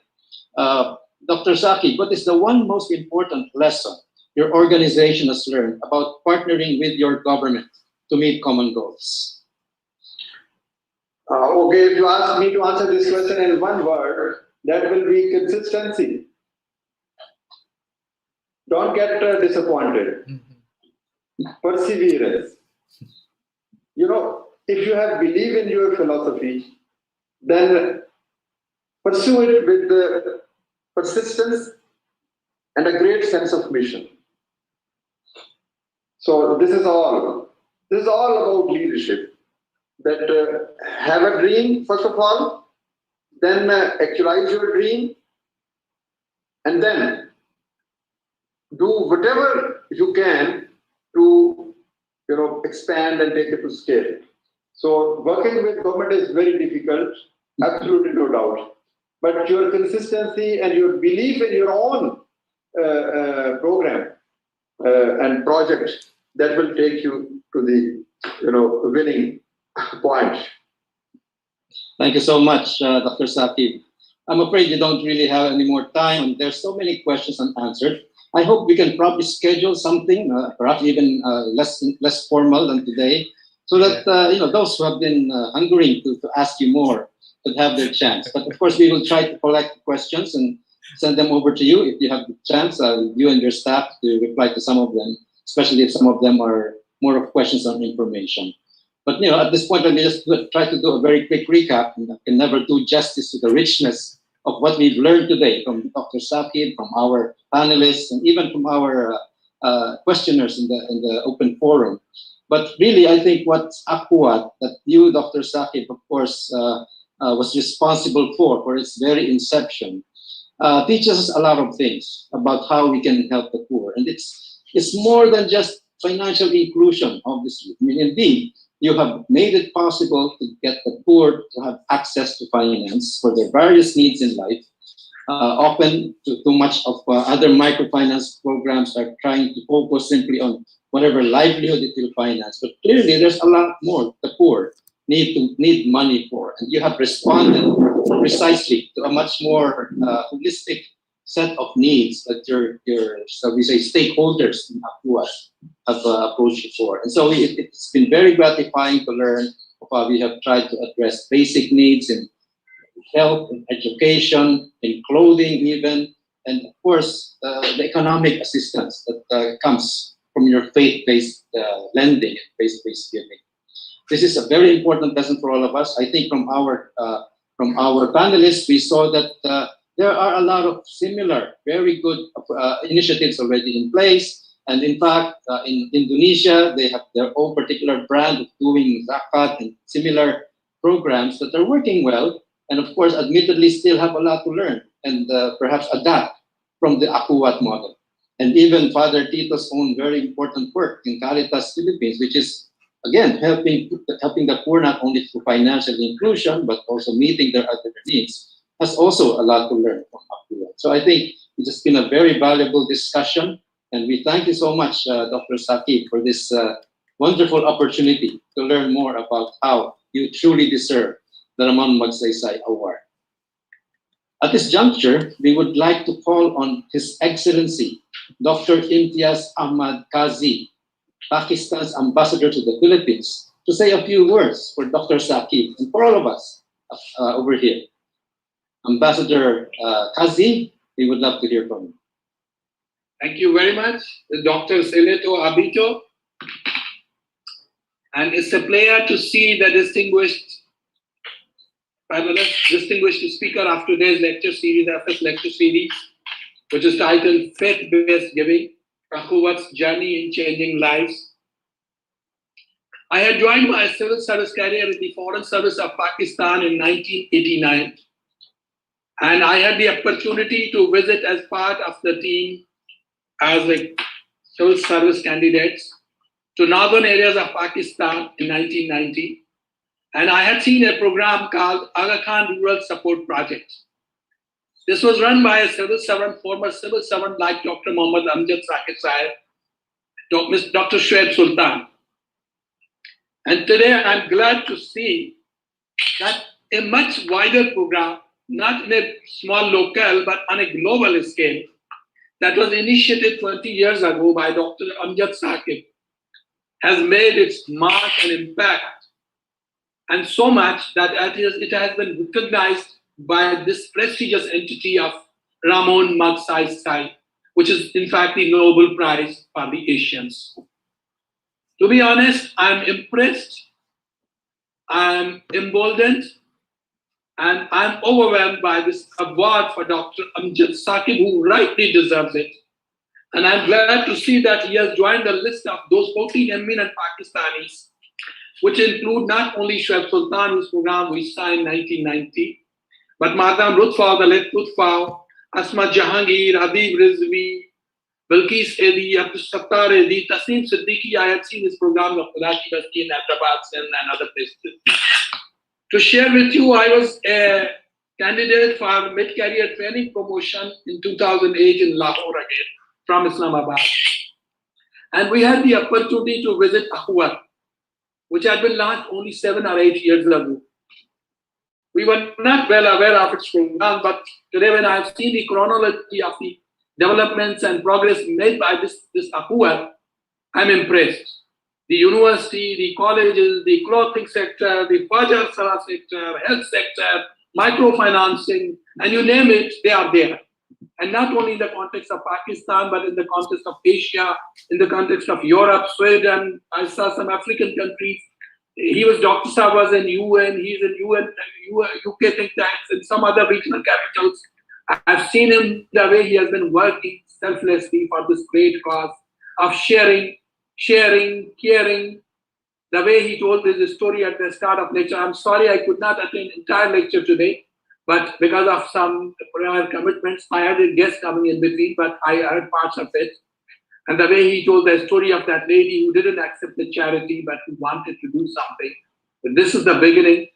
S2: Dr. Saqib, what is the one most important lesson your organization has learned about partnering with your government to meet common goals?
S12: Okay, if you ask me to answer this question in one word, that will be consistency. Don't get disappointed. Perseverance. If you have belief in your philosophy, then pursue it with the persistence and a great sense of mission. So this is all about leadership. That have a dream, first of all, then actualize your dream, and then do whatever you can to expand and take it to scale. So working with government is very difficult, absolutely no doubt. But your consistency and your belief in your own program and project, that will take you to the winning point.
S2: Thank you so much, Dr. Saqib. I'm afraid you don't really have any more time, and there's so many questions unanswered. I hope we can probably schedule something, perhaps even less formal than today, so that those who have been hungering to ask you more could have their chance. But of course, we will try to collect questions and send them over to you if you have the chance, you and your staff, to reply to some of them, especially if some of them are more of questions on information. But at this point, let me just try to do a very quick recap. I can never do justice to the richness of what we've learned today from Dr. Saqib, from our panelists, and even from our questioners in the open forum. But really, I think what's Akhuwat, that you, Dr. Saqib, of course, was responsible for its very inception, teaches us a lot of things about how we can help the poor. And it's more than just financial inclusion, obviously. I mean, indeed, you have made it possible to get the poor to have access to finance for their various needs in life. Often, too much of other microfinance programs are trying to focus simply on whatever livelihood it will finance. But clearly, there's a lot more the poor need money for. And you have responded precisely to a much more holistic set of needs that your so we say stakeholders in Akhuwat have approached you for. And so it's been very gratifying to learn of how we have tried to address basic needs in health, in education, in clothing even, and of course the economic assistance that comes from your faith-based lending and faith-based giving. This is a very important lesson for all of us. I think from our panelists, we saw that there are a lot of similar, very good initiatives already in place. And in fact, in Indonesia, they have their own particular brand of doing zakat and similar programs that are working well. And of course, admittedly, still have a lot to learn and perhaps adapt from the Akhuwat model. And even Father Tito's own very important work in Caritas Philippines, which is, again, helping the poor not only through financial inclusion, but also meeting their other needs, has also a lot to learn from Akhuwat. So I think it's just been a very valuable discussion. And we thank you so much, Dr. Saqib, for this wonderful opportunity to learn more about how you truly deserve the Ramon Magsaysay Award. At this juncture, we would like to call on His Excellency, Dr. Imtiaz Ahmad Kazi, Pakistan's ambassador to the Philippines, to say a few words for Dr. Saqib and for all of us over here. Ambassador Kazi, we would love to hear from you.
S14: Thank you very much, Dr. Seleto Abito. And it's a pleasure to see the distinguished panelists, distinguished speaker of today's lecture series, FS lecture series, which is titled Faith-Based Giving, Akhuwat's Journey in Changing Lives. I had joined my civil service career in the Foreign Service of Pakistan in 1989. And I had the opportunity to visit as part of the team as a civil service candidates to northern areas of Pakistan in 1990. And I had seen a program called Aga Khan Rural Support Project. This was run by a civil servant, former civil servant like Dr. Muhammad Amjad Saqib, Dr. Shoaib Sultan. And today I'm glad to see that a much wider program, not in a small local, but on a global scale, that was initiated 20 years ago by Dr. Amjad Saqib, has made its mark and impact, and so much that it has been recognized by this prestigious entity of Ramon Magsaysay, which is in fact the Nobel Prize for the Asians. To be honest, I'm impressed, I'm emboldened, and I'm overwhelmed by this award for Dr. Amjad Saqib, who rightly deserves it. And I'm glad to see that he has joined the list of those 14 eminent Pakistanis, which include not only Shoaib Sultan, whose program we signed in 1990, but Madam Lutfa, the late Lutfa, Asma Jahangir, Habib Rizvi, Bilqis Edi, Abdul Sattar Edi, Tasneem Siddiqui. I had seen his programs of Khudaki Basti in Hyderabad and other places. To share with you, I was a candidate for mid-career training promotion in 2008 in Lahore again, from Islamabad. And we had the opportunity to visit Akhuwat, which had been launched only 7 or 8 years ago. We were not well aware of its program, but today when I have seen the chronology of the developments and progress made by this Akhuwat, I'm impressed. The university, the colleges, the clothing sector, the Fajar Salah sector, health sector, microfinancing, and you name it, they are there. And not only in the context of Pakistan, but in the context of Asia, in the context of Europe, Sweden. I saw some African countries. Dr. Saab was in UN, he's in UN, UK think tanks, and some other regional capitals. I've seen him the way he has been working selflessly for this great cause of sharing, caring. The way he told his story at the start of lecture. I'm sorry I could not attend entire lecture today, but because of some prior commitments, I had a guest coming in between, but I heard parts of it. And the way he told the story of that lady who didn't accept the charity, but who wanted to do something. But this is the beginning,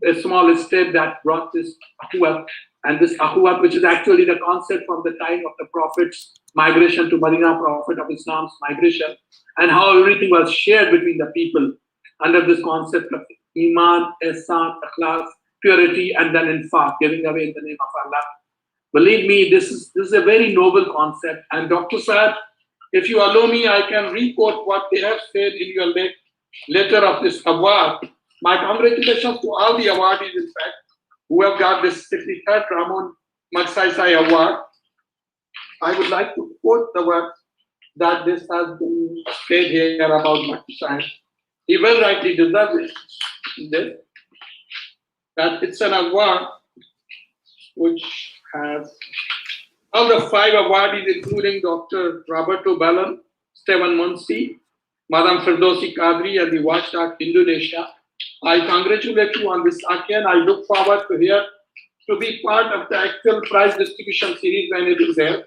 S14: a small step that brought this Akhuwat. And this Akhuwat, which is actually the concept from the time of the Prophet's migration to Medina, Prophet of Islam's migration, and how everything was shared between the people under this concept of Iman, Ihsan, Ikhlas, purity, and then Infaq, giving away in the name of Allah. Believe me, this is a very noble concept. And Dr. Saab, if you allow me, I can re-quote what they have said in your letter of this award. My congratulations to all the awardees, in fact, who have got this 63rd Ramon Magsaysay Award. I would like to quote the words that this has been said here about Magsaysay. He well rightly deserves it. That it's an award which has all the 5 awardees, including Dr. Roberto Ballon, Stephen Munsi, Madam Firdausi Kadri, and the Watchdog Indonesia. I congratulate you on this occasion. I look forward to be part of the actual prize distribution series when it is there.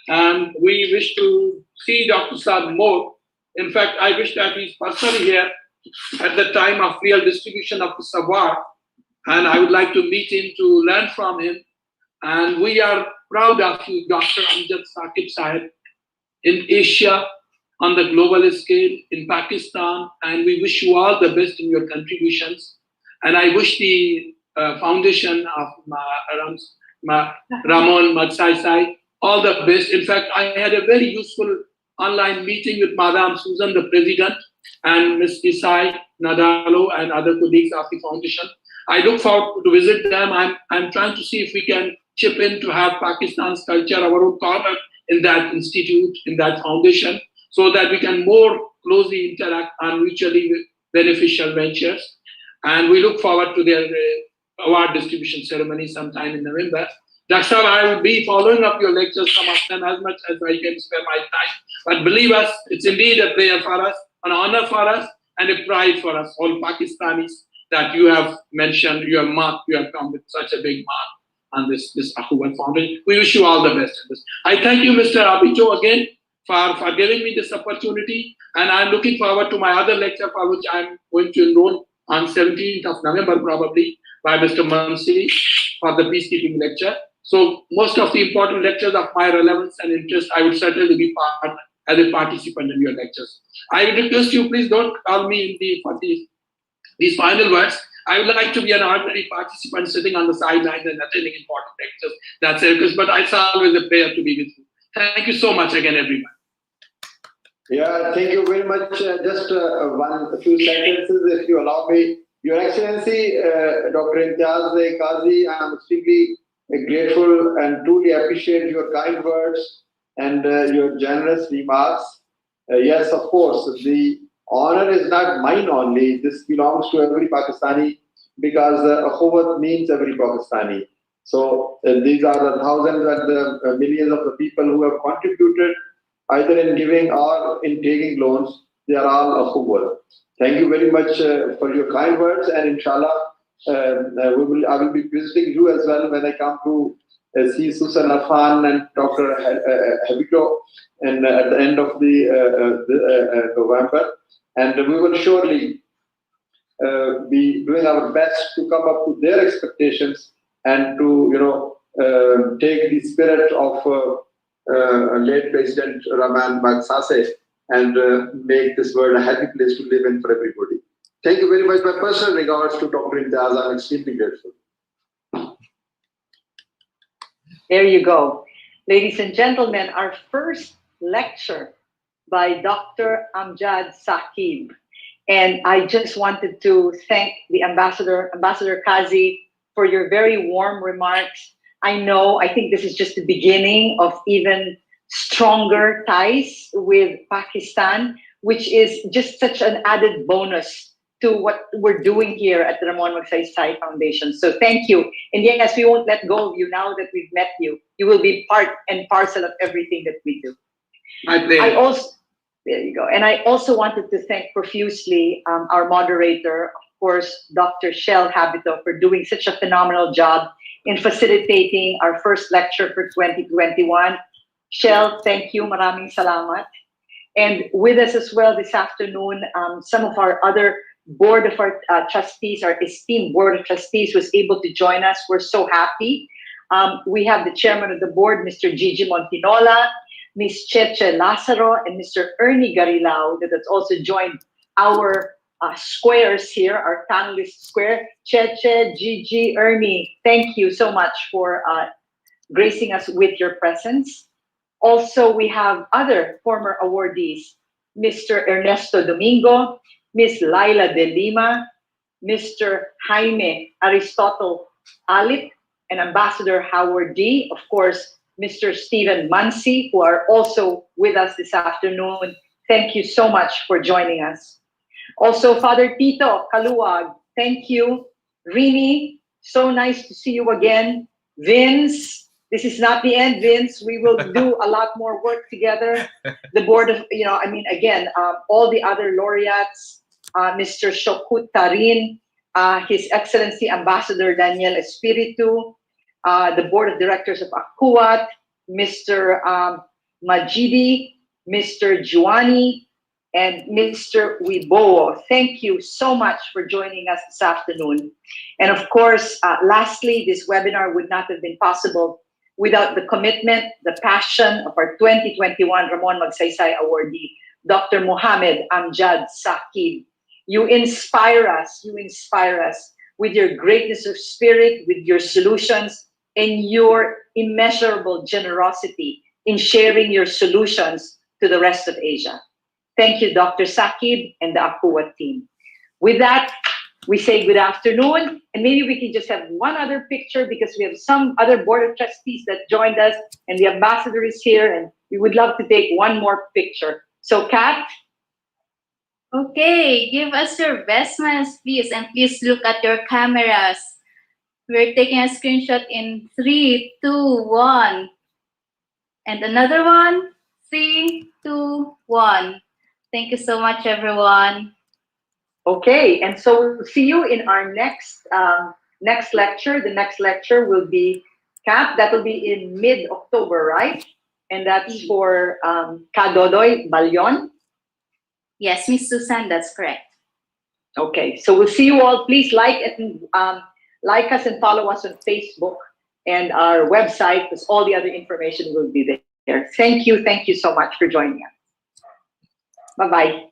S14: And we wish to see Dr. Saab more. In fact, I wish that he's personally here at the time of real distribution of this award. And I would like to meet him to learn from him. And we are proud of you, Dr. Amjad Saqib Sahib, in Asia, on the global scale, in Pakistan, and we wish you all the best in your contributions. And I wish the foundation of Ramon Magsaysay all the best. In fact, I had a very useful online meeting with Madam Susan, the president, and Ms. Isai Nadalo and other colleagues of the foundation. I look forward to visit them. I'm trying to see if we can chip in to have Pakistan's culture, our own corner in that institute, in that foundation, so that we can more closely interact on mutually beneficial ventures. And we look forward to their award distribution ceremony sometime in November. Dr. I will be following up your lectures, some of them, as much as I can spare my time. But believe us, it's indeed a prayer for us, an honor for us, and a pride for us, all Pakistanis, that you have mentioned, you have come with such a big mark on this Akhuwat Foundation. We wish you all the best in this. I thank you, Mr. Abito, again, for giving me this opportunity. And I'm looking forward to my other lecture, for which I'm going to enroll on 17th of November, probably, by Mr. Mansi for the peacekeeping lecture. So most of the important lectures of my relevance and interest, I would certainly be part as a participant in your lectures. I would request you, please don't call me for these final words. I would like to be an ordinary participant sitting on the sidelines and attending important lectures. That's it, but it's always a pleasure to be with you. Thank you so much again, everyone.
S12: Yeah, thank you very much. Just a few sentences, if you allow me. Your Excellency, Dr. Imtiaz Qazi, I am extremely grateful and truly appreciate your kind words and your generous remarks. Yes, of course, the honor is not mine only. This belongs to every Pakistani, because Akhuwat means every Pakistani. So these are the thousands and the millions of the people who have contributed either in giving or in taking loans. They are all Akhuwat. Thank you very much for your kind words, and inshallah, I will be visiting you as well when I come to see Susan Afan and Dr. Habito and at the end of the November. And we will surely be doing our best to come up to their expectations and to, take the spirit of late President Ramon Magsaysay and make this world a happy place to live in for everybody. Thank you very much. My personal regards to Dr. Imtiaz. I'm extremely grateful.
S1: There you go. Ladies and gentlemen, our first lecture by Dr. Amjad Saqib. And I just wanted to thank the Ambassador Kazi, for your very warm remarks. I think this is just the beginning of even stronger ties with Pakistan, which is just such an added bonus to what we're doing here at the Ramon Magsaysay Foundation. So thank you. And yes, we won't let go of you now that we've met you. You will be part and parcel of everything that we do.
S14: My pleasure.
S1: There you go. And I also wanted to thank profusely our moderator, of course, Dr. Shell Habito, for doing such a phenomenal job in facilitating our first lecture for 2021. Shell, thank you. Maraming salamat. And with us as well this afternoon, some of our other board of our trustees, our esteemed board of trustees was able to join us. We're so happy. We have the chairman of the board, Mr. Gigi Montinola, Ms. Cheche Lazaro, and Mr. Ernie Garilao that has also joined our squares here, our panelist square. Cheche, Gigi, Ernie, thank you so much for gracing us with your presence. Also, we have other former awardees, Mr. Ernesto Domingo, Ms. Laila de Lima, Mr. Jaime Aristotle Alip, and Ambassador Howard D. Of course, Mr. Stephen Mansi, who are also with us this afternoon. Thank you so much for joining us. Also, Father Tito Kaluwag, thank you. Rini, so nice to see you again. Vince, this is not the end, Vince. We will do a lot more work together. The board of, all the other laureates, Mr. Shokut Tarin, His Excellency Ambassador Daniel Espiritu, the board of directors of Akhuwat, Mr. Majidi, Mr. Juani, and Mr. Wibowo. Thank you so much for joining us this afternoon. And of course, lastly, this webinar would not have been possible without the commitment, the passion of our 2021 Ramon Magsaysay Awardee, Dr. Mohammed Amjad Saqib. You inspire us with your greatness of spirit, with your solutions, and your immeasurable generosity in sharing your solutions to the rest of Asia. Thank you, Dr. Saqib and the Akhuwat team. With that, we say good afternoon, and maybe we can just have one other picture because we have some other board of trustees that joined us, and the ambassador is here, and we would love to take one more picture. So, Kat?
S9: Okay, give us your best smiles, please, and please look at your cameras. We're taking a screenshot in 3, 2, 1. And another one, 3, 2, 1. Thank you so much, everyone.
S1: Okay, and so we'll see you in our next lecture. The next lecture will be Kat. That will be in mid-October, right? And that's for Kadodoy Balyon.
S9: Yes, Miss Susan, that's correct.
S1: Okay, so we'll see you all. Please like us and follow us on Facebook and our website, because all the other information will be there. Thank you so much for joining us. Bye-bye.